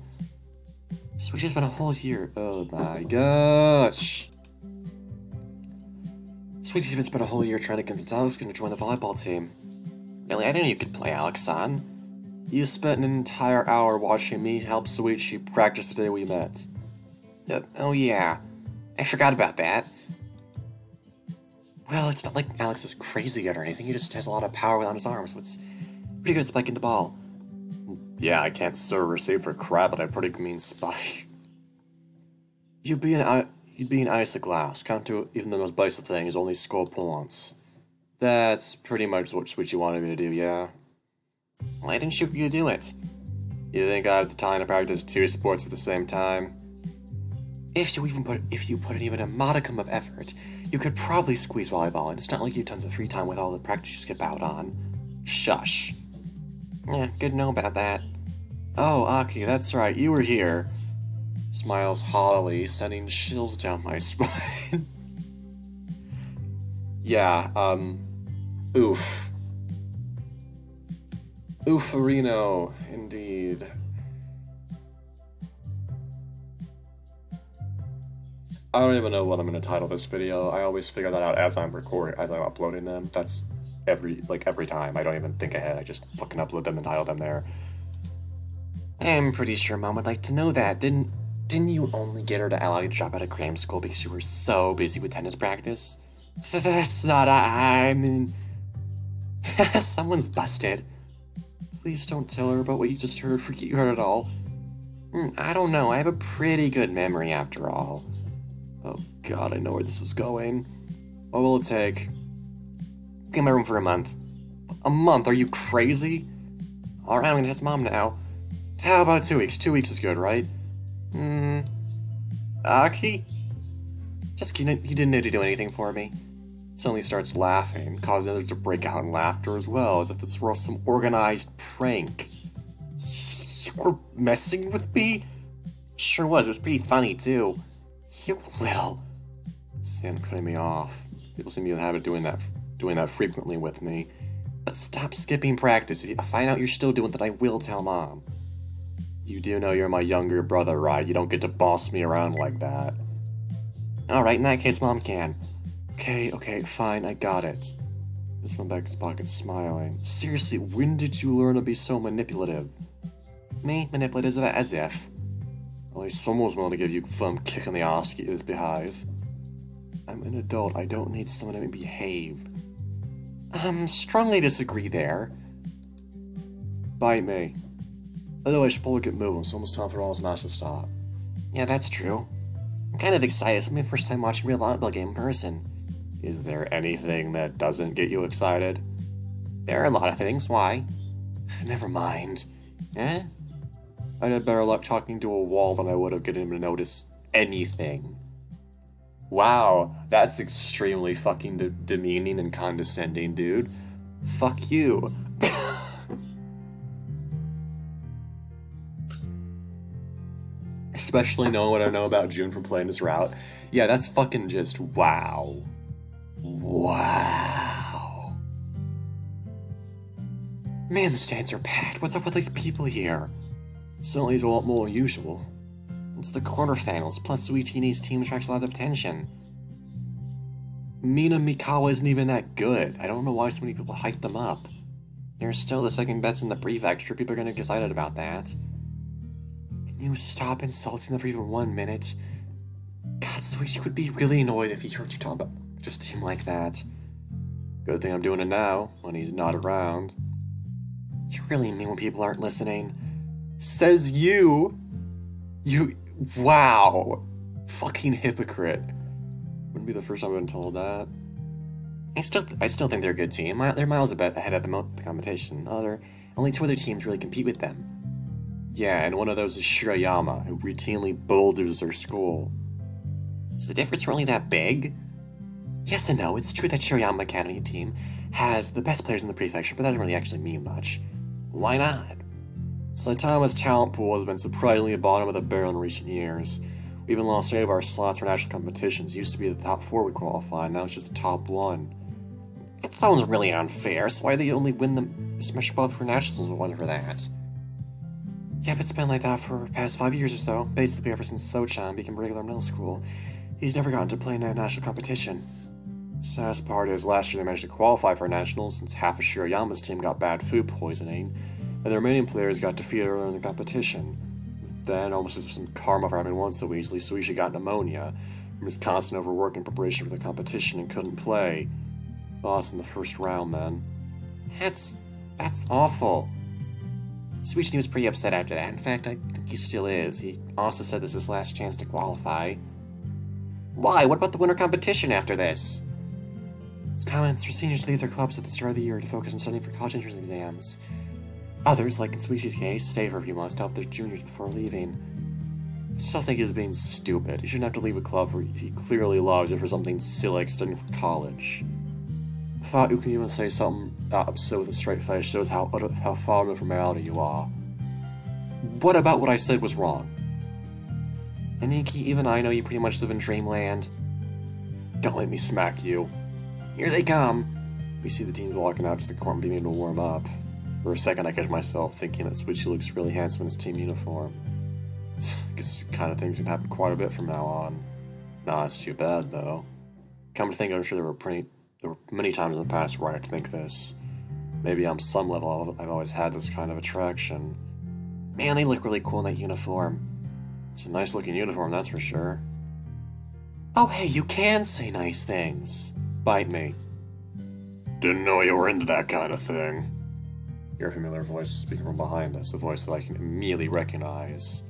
Switch has been a whole year. Oh my gosh. Sweetie's even spent a whole year trying to convince Alex to join the volleyball team. Really, I didn't know you could play, Alex-san. You spent an entire hour watching me help Shoichi practice the day we met. Oh yeah, I forgot about that. Well, it's not like Alex is crazy yet or anything, he just has a lot of power on his arms, so it's pretty good at spiking the ball. Yeah, I can't serve or save for crap, but I pretty mean spike. You'd be an ice of glass, count to even the most basic things, only score points. That's pretty much what Shoichi wanted me to do, yeah? Why didn't you do it? You think I have the time to practice 2 sports at the same time? If you put in even a modicum of effort, you could probably squeeze volleyball in. It's not like you have tons of free time with all the practice you skip out on. Shush. Yeah, good to know about that. Oh, Aki, that's right, you were here. Smiles haughtily, sending chills down my spine. Yeah, oof. Oofarino, indeed. I don't even know what I'm going to title this video. I always figure that out as I'm uploading them. That's every time. I don't even think ahead. I just fucking upload them and title them there. I'm pretty sure Mom would like to know that. Didn't you only get her to allow you to drop out of cram school because you were so busy with tennis practice? That's not, I mean... Someone's busted. Please don't tell her about what you just heard. Forget you heard it all. I don't know. I have a pretty good memory after all. Oh god, I know where this is going. What will it take? Get in my room for a month. A month? Are you crazy? Alright, I'm gonna ask Mom now. How about 2 weeks? 2 weeks is good, right? Aki? Just kidding, he didn't need to do anything for me. Suddenly starts laughing, causing others to break out in laughter as well, as if this were some organized prank. You were messing with me? Sure was, it was pretty funny too. You little... Sam cutting me off. People seem to have it doing that frequently with me. But stop skipping practice. If I find out you're still doing that, I will tell Mom. You do know you're my younger brother, right? You don't get to boss me around like that. Alright, in that case, Mom can. Okay, fine, I got it. Just went back to his pocket, smiling. Seriously, when did you learn to be so manipulative? Me? Manipulative as if. At least someone was willing to give you a firm kick in the ass to get you to behave. I'm an adult, I don't need someone to behave. Strongly disagree there. Bite me. Although I should probably get moving, it's almost time for all this match to start. Yeah, that's true. I'm kind of excited, it's my first time watching a real volleyball game in person. Is there anything that doesn't get you excited? There are a lot of things, why? Never mind. Eh? I'd had better luck talking to a wall than I would have getting him to notice anything. Wow, that's extremely fucking demeaning and condescending, dude. Fuck you. Especially knowing what I know about June from playing this route. Yeah, that's fucking just wow. Wow. Man, the stands are packed. What's up with these people here? Certainly is a lot more than usual. It's the quarterfinals, plus Shoichi and his team attracts a lot of attention. Mina Mikawa isn't even that good. I don't know why so many people hype them up. They're still the second best in the prefecture. People are gonna get excited about that. Can you stop insulting them for even 1 minute? God, Shoichi would be really annoyed if he heard you talk about just team like that. Good thing I'm doing it now, when he's not around. You really mean when people aren't listening? Says you! Wow! Fucking hypocrite. Wouldn't be the first time I've been told that. I still think they're a good team. They're miles ahead of the competition. Only 2 other teams really compete with them. Yeah, and one of those is Shirayama, who routinely boulders their school. Is the difference really that big? Yes and no, it's true that Shirayama Academy team has the best players in the prefecture, but that doesn't really actually mean much. Why not? Saitama's talent pool has been surprisingly at the bottom of the barrel in recent years. We even lost 8 of our slots for national competitions. It used to be the top 4 would qualify, now it's just the top 1. That sounds really unfair, so why do they only win the Smash Ball for nationals if it wasn't for that? Yeah, but it's been like that for the past 5 years or so, basically ever since Sochan became regular middle school. He's never gotten to play in a national competition. Saddest part is, last year they managed to qualify for nationals since half of Shirayama's team got bad food poisoning, and the remaining players got defeated earlier in the competition. Then, almost as if some karma for having won so easily, Shoichi got pneumonia, from his constant overwork in preparation for the competition and couldn't play. Lost in the first round then. That's awful. Shoichi was pretty upset after that. In fact, I think he still is. He also said this is his last chance to qualify. Why? What about the winter competition after this? His comments for seniors to leave their clubs at the start of the year to focus on studying for college entrance exams. Others, like in Shoichi's case, stay for a few months to help their juniors before leaving. I still think he's being stupid. He shouldn't have to leave a club where he clearly loves it for something silly like studying for college. The thought you can even say something absurd with a straight face shows how far removed from reality you are. What about what I said was wrong? Aniki, even I know you pretty much live in dreamland. Don't let me smack you. Here they come! We see the teams walking out to the court and beginning to warm up. For a second I catch myself thinking that Shoichi looks really handsome in his team uniform. I guess this kind of things can happen quite a bit from now on. Nah, it's too bad though. Come to think, I'm sure there were many times in the past where I had to think this. Maybe on some level I've always had this kind of attraction. Man, they look really cool in that uniform. It's a nice looking uniform, that's for sure. Oh hey, you can say nice things. Bite me. Didn't know you were into that kind of thing. Hear a familiar voice speaking from behind us, a voice that I can immediately recognize.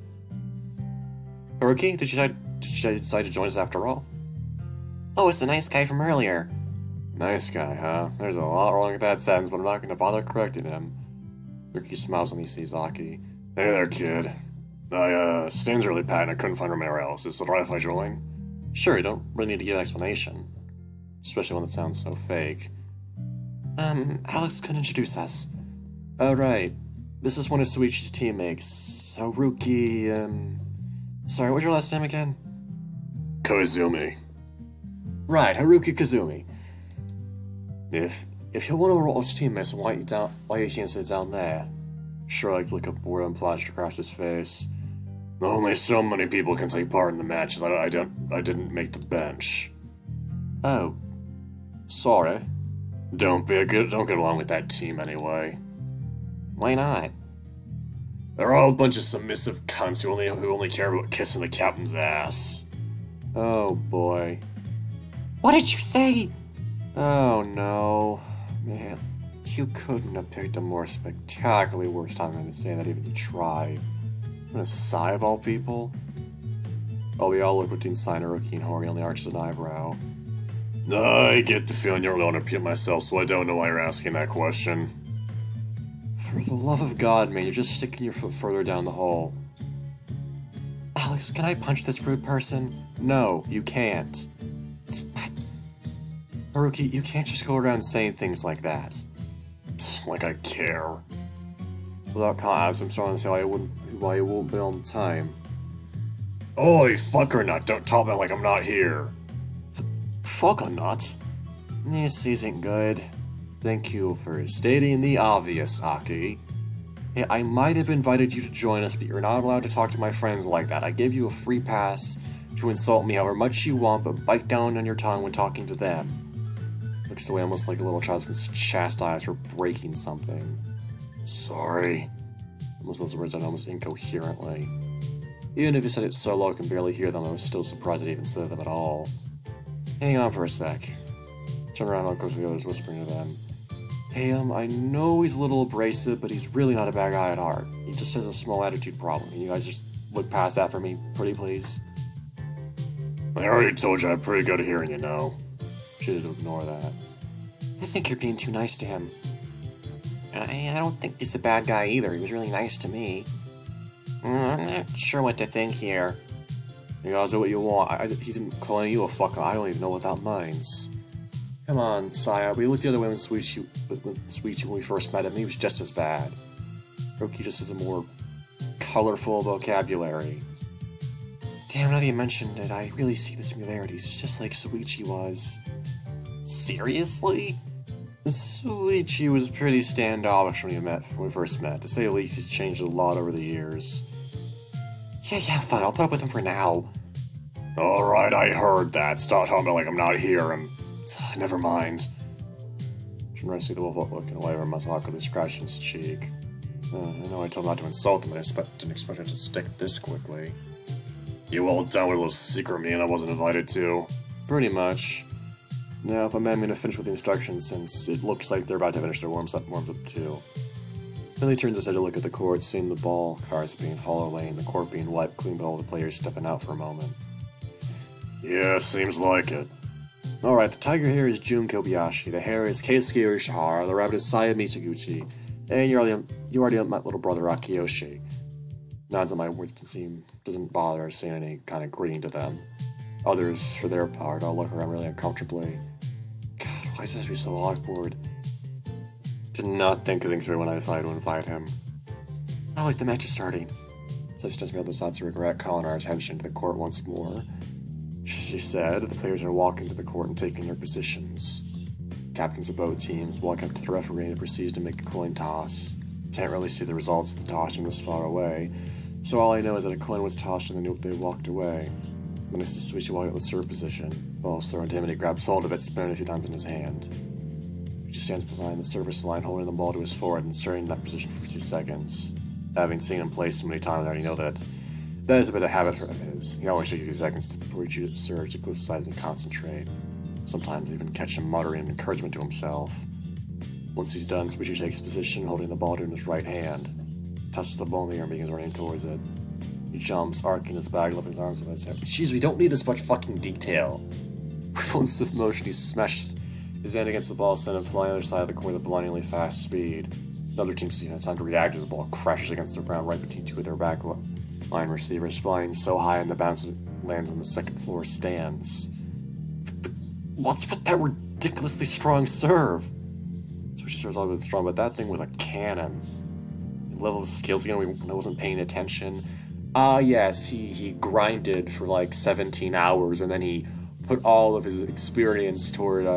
Haruki, did you decide to join us after all? Oh, it's the nice guy from earlier. Nice guy, huh? There's a lot wrong with that sentence, but I'm not going to bother correcting him. Haruki smiles when he sees Aki. Hey there, kid. Stan's really bad and I couldn't find him anywhere else. Is it alright if I join? Sure, you don't really need to give an explanation. Especially one that sounds so fake. Alex could introduce us. Right. This is one of Shoichi's teammates. Haruki, sorry, what's your last name again? Koizumi. Right, Haruki Kazumi. If you're one of Roto's teammates, why you can't sit down there? Shrug, look up boredom plashed across his face. Only so many people can take part in the matches. I didn't make the bench. Oh. Sorry. Don't get along with that team anyway. Why not? They're all a bunch of submissive cunts who only care about kissing the captain's ass. Oh boy. What did you say? Oh no. Man, you couldn't have picked a more spectacularly worse time than to say that even you tried. What a sigh of all people. Oh, we all look between Haruki and Hori on the arches of an eyebrow. I get the feeling you don't want to repeat myself, so I don't know why you're asking that question. For the love of God, man, you're just sticking your foot further down the hole. Alex, can I punch this rude person? No, you can't. Haruki, you can't just go around saying things like that. Like I care. Without comment, I'm starting to say why you won't be on time. Oi, fucker nut, don't talk about like I'm not here. Fucker nut? This isn't good. Thank you for stating the obvious, Aki. Hey, I might have invited you to join us, but you're not allowed to talk to my friends like that. I gave you a free pass to insult me however much you want, but bite down on your tongue when talking to them. Looks away almost like a little child's been chastised for breaking something. Sorry. Almost those words out almost incoherently. Even if he said it so low I can barely hear them, I was still surprised that he even said them at all. Hang on for a sec. Turn around and I'll go to the others, whispering to them. Hey, I know he's a little abrasive, but he's really not a bad guy at heart. He just has a small attitude problem. Can you guys just look past that for me, pretty please? I already told you I'm pretty good at hearing, you know. Should've ignored that. I think you're being too nice to him. I don't think he's a bad guy either. He was really nice to me. I'm not sure what to think here. You guys do what you want. He's calling you a fucker. I don't even know what that means. Come on, Saya, we looked the other way when Shoichi when we first met him, he was just as bad. Hiroki just has a more colorful vocabulary. Damn, now that you mentioned it, I really see the similarities. It's just like Shoichi was. Seriously? Shoichi was pretty standoffish when we first met. To say the least, he's changed a lot over the years. Yeah, fine, I'll put up with him for now. Alright, I heard that. Stop talking about like I'm not here and... Never mind. Shinra see the wolf looking away from us awkwardly scratching his cheek. I know I told him not to insult him, but I didn't expect it to stick this quickly. You all done with a little secret meeting I wasn't invited to? Pretty much. Now, if I'm going to finish with the instructions, since it looks like they're about to finish their warms up too. Then he turns his head to look at the court, seeing the ball cars being hauled away and the court being wiped clean by all the players stepping out for a moment. Yeah, seems like it. Alright, the tiger here is Jun Kobayashi, the hare is Keisuke Urishihara, the rabbit is Saya Mitsuguchi, and you already my little brother Akiyoshi. Nods at my words doesn't bother saying any kind of greeting to them. Others, for their part, all look around really uncomfortably. God, why does this be so awkward? Did not think of things through when I decided to invite him. I like the match is starting. Such does me other thoughts of regret calling our attention to the court once more. She said, the players are walking to the court and taking their positions. Captains of both teams walk up to the referee and proceeds to make a coin toss. Can't really see the results of the toss from this far away, so all I know is that a coin was tossed and they walked away. When I see Shoichi walk out the serve position, ball thrown to him and he grabs hold of it, spinning it a few times in his hand. He just stands behind the service line, holding the ball to his forehead and staring in that position for a few seconds. Having seen him play so many times, I already know that is a bit of habit for his. He always takes a few seconds before he serves to close his eyes and concentrate. Sometimes even catch him muttering encouragement to himself. Once he's done, Shoichi takes position, holding the ball in his right hand. Touches the ball in the air and begins running towards it. He jumps, arcing his bag, lifting his arms above his head. Jeez, we don't need this much fucking detail. With one swift motion, he smashes his hand against the ball, sending it flying on the other side of the court with a blindingly fast speed. Another team doesn't have time to react as the ball crashes against the ground right between two of their back line receivers, flying so high and the bounce lands on the second floor stands. What's with that ridiculously strong serve? Shoichi serves all good strong, but that thing was a cannon. The level of skills again when I wasn't paying attention. Yes, he grinded for like 17 hours and then he put all of his experience toward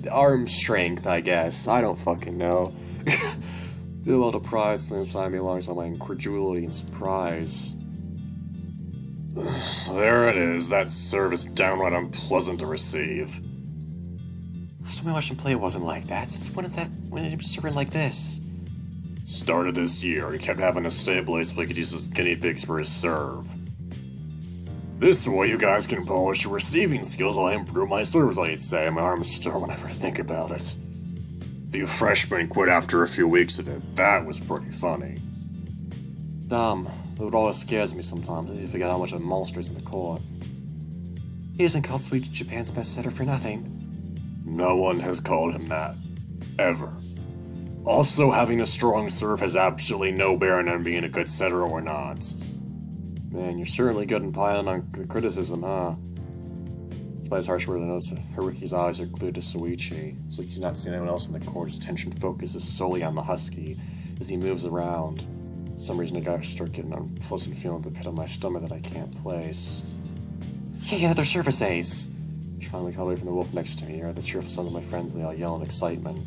arm strength, I guess. I don't fucking know. Feel all the pride still inside me alongside my incredulity and surprise. There it is. That serve is downright unpleasant to receive. So we watched him play, it wasn't like that. Since when did he serving like this? Started this year, he kept having to stay place so he could use his guinea pigs for his serve. This way you guys can polish your receiving skills while I improve my serves, I'd say. My arms stir whenever I think about it. You freshmen quit after a few weeks of it. That was pretty funny. Dumb. It always scares me sometimes. You forget how much of a monster is in the court. He isn't called Sweet Japan's best setter for nothing. No one has called him that. Ever. Also, having a strong serve has absolutely no bearing on being a good setter or not. Man, you're certainly good in piling on criticism, huh? Despite his harsh words, I notice that Haruki's eyes are glued to Shoichi. It's like he's not seeing anyone else in the court. His attention focuses solely on the husky as he moves around. For some reason, I start getting an unpleasant feeling at the pit of my stomach that I can't place. Yay, another service ace! I finally caught away from the wolf next to me. I heard the cheerful sound of my friends and they all yell in excitement.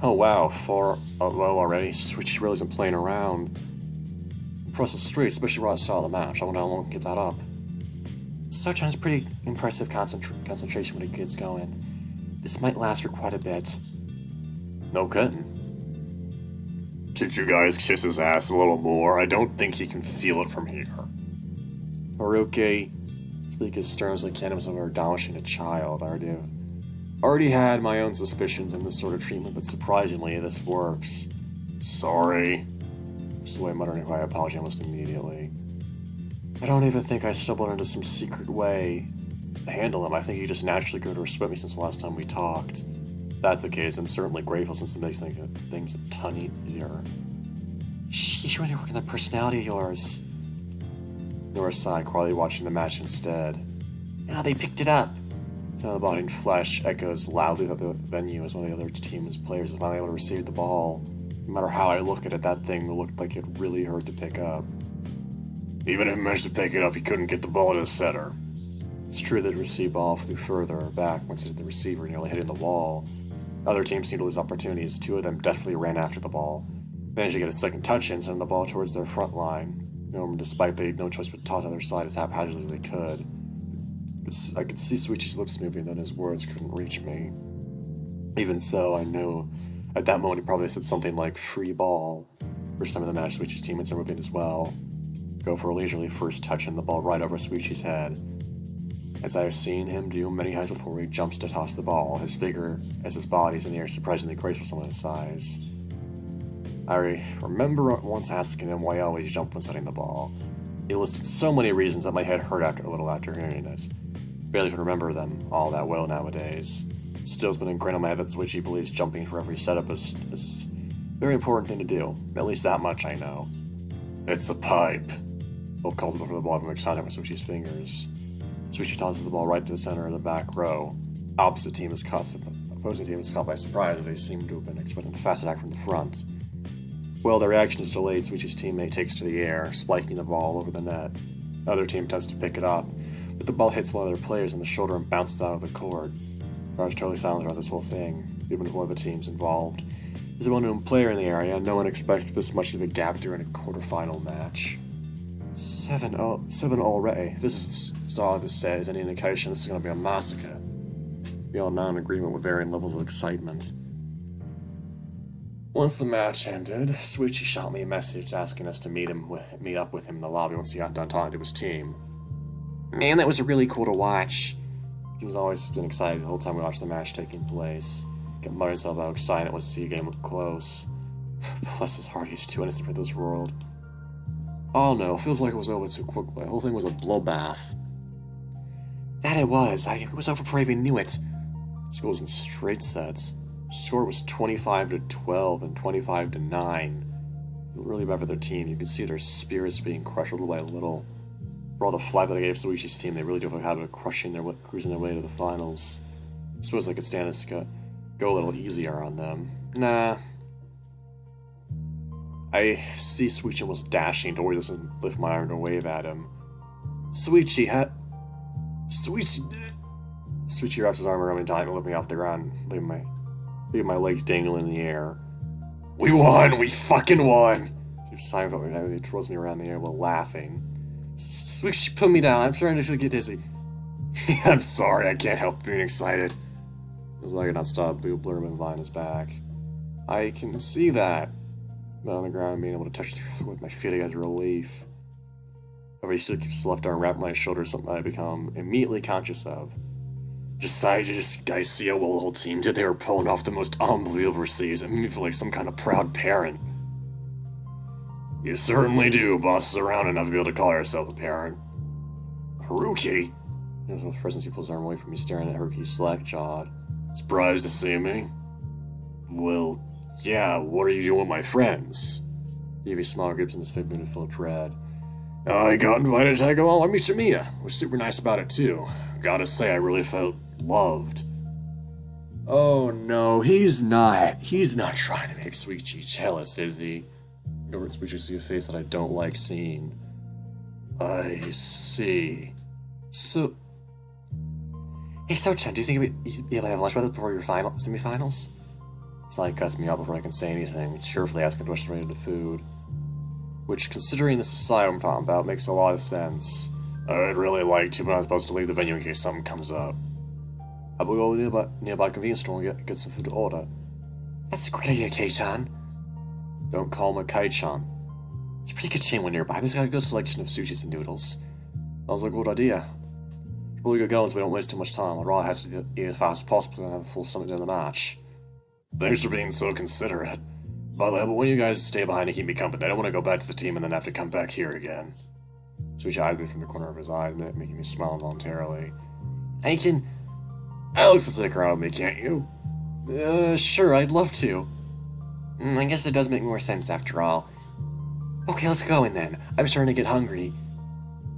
Oh wow, 4-0 already? Shoichi really isn't playing around. Impressive streak, especially raw style of the match. I wonder how long we can keep that up. Sojourn's pretty impressive concentration when he gets going. This might last for quite a bit. No kidding. Could you guys kiss his ass a little more? I don't think he can feel it from here. Haruki, speak as stern as I can as if I were admonishing a child. I already had my own suspicions in this sort of treatment, but surprisingly, this works. Sorry. Just the way I muttered I apologize almost immediately. I don't even think I stumbled into some secret way to handle him. I think he just naturally grew to respect me since the last time we talked. If that's the case, I'm certainly grateful since it makes things a ton easier. Sheesh, when you're working that personality of yours. Nora sighed, quietly watching the match instead. Now they picked it up. Sound of the body and flesh echoes loudly throughout the venue as one of the other team's players is finally able to receive the ball. No matter how I look at it, that thing looked like it really hurt to pick up. Even if he managed to pick it up, he couldn't get the ball to the center. It's true that the received ball flew further back once it hit the receiver, nearly hitting the wall. Other teams seemed to lose opportunities. Two of them desperately ran after the ball, managed to get a second touch in, sending the ball towards their front line. Despite they had no choice but to toss the other side as haphazardly as they could. I could see Shoichi's lips moving, then his words couldn't reach me. Even so, I knew at that moment he probably said something like free ball. First time in the match, Shoichi's teammates are moving as well. Go for a leisurely first touch and the ball right over Shoichi's head. As I have seen him do many times before, he jumps to toss the ball, his figure as his body is in the air surprisingly graceful for someone his size. I remember once asking him why he always jumped when setting the ball. He listed so many reasons that my head hurt a little after hearing it. Barely can remember them all that well nowadays. Still, it's been ingrained on my head that Shoichi believes jumping for every setup is a very important thing to do. At least that much I know. It's a pipe. Both calls before the ball makes contact with Shoichi's fingers. Shoichi tosses the ball right to the center of the back row. Opposite team is caught, opposing team is caught by surprise as they seem to have been expecting a fast attack from the front. Well, their reaction is delayed. Shoichi's teammate takes to the air, spiking the ball over the net. The other team attempts to pick it up, but the ball hits one of their players in the shoulder and bounces out of the court. I was totally silent throughout this whole thing, even if one of the teams involved is a well-known player in the area. No one expects this much of a gap during a quarterfinal match. 7 already. If this is all this says, any indication this is going to be a massacre. We all now in agreement with varying levels of excitement. Once the match ended, Shoichi shot me a message asking us to meet up with him in the lobby once he got done talking to his team. Man, that was really cool to watch. He was always been excited the whole time we watched the match taking place. Kept muttering himself how excited it was to see a game up close. Bless his heart, he's too innocent for this world. Oh no, feels like it was over too quickly. The whole thing was a bloodbath. That it was. It was over before I even knew it. School was in straight sets. Score was 25-12 and 25-9. Really bad for their team. You could see their spirits being crushed little by little. For all the flack that I gave Shoichi's team, they really do have a habit of crushing cruising their way to the finals. I suppose I could stand this to go a little easier on them. Nah. I see Shoichi almost dashing towards us and lift my arm to wave at him. Shoichi wraps his arm around me and tied me, lifting me off the ground, leaving my legs dangling in the air. We won! We fucking won! She was silent like that. He twirls me around the air while laughing. Shoichi, put me down. I'm starting to get dizzy. I'm sorry, I can't help being excited. His leg had not stopped, blue blurman behind his back. I can see that. But on the ground, being able to touch the earth with my feet as relief. However, he still keeps his left arm wrapped around my shoulder, something I become immediately conscious of. I see how well the whole team did. They were pulling off the most unbelievable receives. It made me feel like some kind of proud parent. You certainly do, boss is around enough to be able to call yourself a parent. Haruki? There was no presence. He pulls his arm away from me, staring at Haruki slack-jawed. Surprised to see me? Well, yeah, what are you doing with my friends? He gave a small grips in his face, moving full of dread. I got invited to tag along with Mishimiya. Was super nice about it, too. Gotta say, I really felt loved. Oh no, he's not. He's not trying to make Shoichi jealous, is he? Over at Shoichi, see a face that I don't like seeing. I see. So... Hey, So-chan, do you think you'd be able to have lunch with us before your semifinals? Sally cuts me out before I can say anything, cheerfully asking questions related to food. Which, considering the society I'm talking about, makes a lot of sense. I'd really like to, but I'm supposed to leave the venue in case something comes up. How about we go to the nearby convenience store and get some food to order? That's a great idea, Kei-chan. Don't call him a Kai-chan. It's a pretty good chain when nearby. There's got a good selection of sushis and noodles. Sounds like a good idea. Should probably get going so we don't waste too much time. I'd rather have to eat as fast as possible and have a full stomach during the match. Thanks for being so considerate. By the way, but when you guys stay behind to keep me company, I don't want to go back to the team and then have to come back here again. Shoichi eyes me from the corner of his eye, making me smile involuntarily. Alex will stick around with me, can't you? Sure, I'd love to. I guess it does make more sense after all. Okay, let's go in then. I'm starting to get hungry.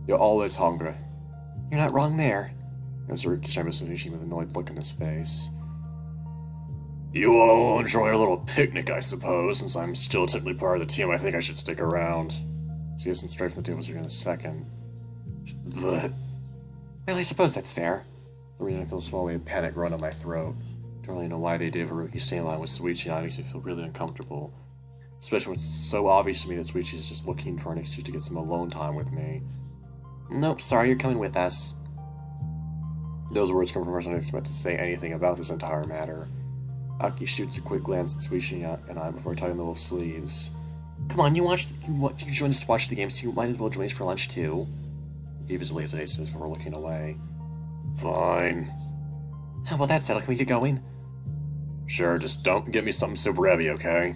You're always hungry. You're not wrong there. As Haruki chimed Shoichi with an annoyed look on his face. You all will enjoy a little picnic, I suppose. Since I'm still technically part of the team, I think I should stick around. See us straight from the tables here in a second. But well, I suppose that's fair. The reason I feel a small wave of panic run on my throat. Don't really know why they did Haruki staying in line with Shoichi, and it makes me feel really uncomfortable. Especially when it's so obvious to me that Shoichi is just looking for an excuse to get some alone time with me. Nope, sorry, you're coming with us. Those words come from a person I didn't expect to say anything about this entire matter. Aki shoots a quick glance at Shoichi and I before tying the wolf's sleeves. Come on, you joined us to watch the game, so you might as well join us for lunch too. He gave his lazy faces before looking away. Fine. Well, that's settled. Can we get going? Sure, just don't get me something super heavy, okay?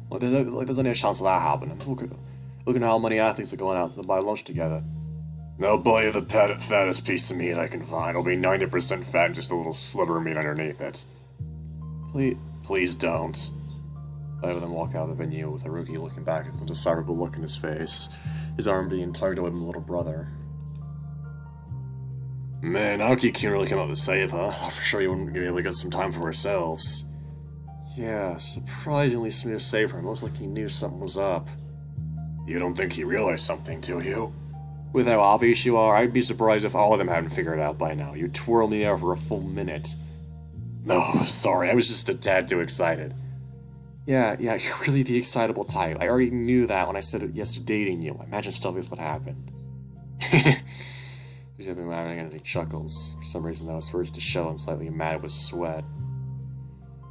Well, there's any chance of that happening. Look at how many athletes are going out to buy lunch together. They'll buy you the fattest piece of meat I can find. It'll be 90% fat and just a little sliver of meat underneath it. Please don't. I have them walk out of the venue with Haruki looking back with a desirable look in hhis face, his arm being tugged away from the little brother. Man, Aki can't really come out to save her. For sure you wouldn't be able to get some time for ourselves. Yeah, surprisingly smooth save for him. Most like he knew something was up. You don't think he realized something, do you? With how obvious you are, I'd be surprised if all of them hadn't figured it out by now. You twirled me there for a full minute. No, sorry, I was just a tad too excited. Yeah, you're really the excitable type. I already knew that when I said yes to dating you. Imagine stuff is what happened. He's been laughing and he chuckles. For some reason that was first to show and slightly mad with sweat.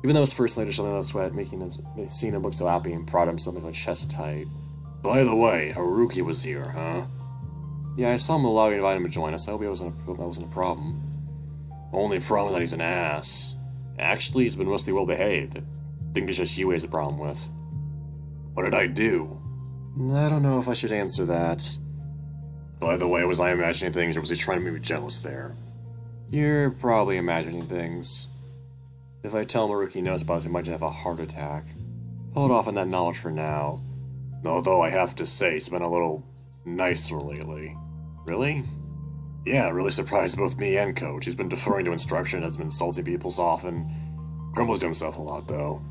Even though his first later showing with sweat, seeing him look so happy and proud of himself with his chest tight. By the way, Haruki was here, huh? Yeah, I saw him allow you to invite him to join us. I hope that wasn't a problem. Only problem is that he's an ass. Actually, he's been mostly well behaved. I think it's just you he has a problem with. What did I do? I don't know if I should answer that. By the way, was I imagining things or was he trying to make me jealous there? You're probably imagining things. If I tell him Haruki knows about us, he might just have a heart attack. Hold off on that knowledge for now. Although I have to say, he's been a little nicer lately. Really? Yeah, really surprised both me and Coach. He's been deferring to instruction, has been insulting people often. Grumbles to himself a lot, though.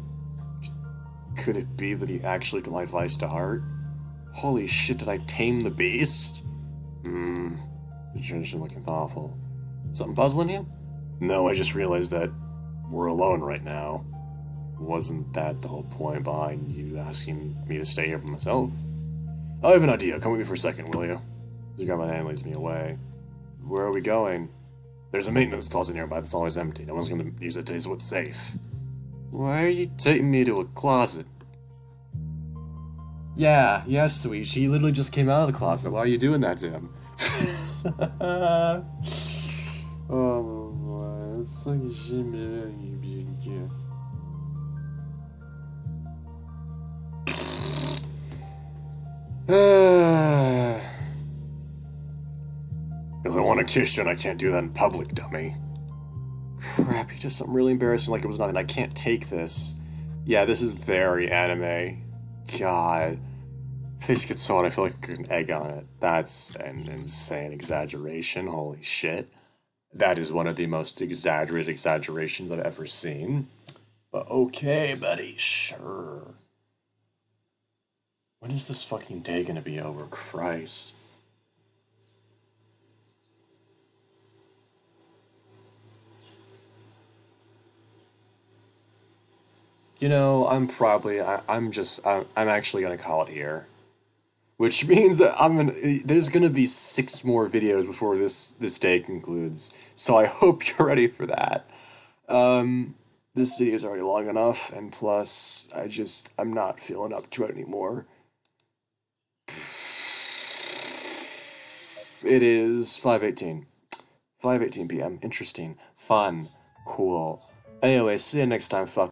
Could it be that he actually took my advice to heart? Holy shit, did I tame the beast? The judge looking thoughtful. Something puzzling you? No, I just realized that we're alone right now. Wasn't that the whole point behind you asking me to stay here by myself? I have an idea. Come with me for a second, will you? The guy by the hand leads me away. Where are we going? There's a maintenance closet nearby that's always empty. No one's going to use it till it's safe. Why are you taking me to a closet? Yeah, Shoichi. He literally just came out of the closet. Why are you doing that to him? Oh my, that's fucking shit, man. Because I want to kiss you and I can't do that in public, dummy. Crap, he did something really embarrassing like it was nothing. I can't take this. Yeah, this is very anime. God. Face gets so hot, I feel like an egg on it. That's an insane exaggeration. Holy shit. That is one of the most exaggerated exaggerations I've ever seen. But okay, buddy, sure. When is this fucking day gonna be over? Christ. You know, I'm actually gonna call it here. Which means that there's gonna be 6 more videos before this day concludes. So I hope you're ready for that. This video is already long enough, and plus, I'm not feeling up to it anymore. It is 5:18. 5:18 p.m. Interesting. Fun. Cool. Anyway, see you next time, fuck.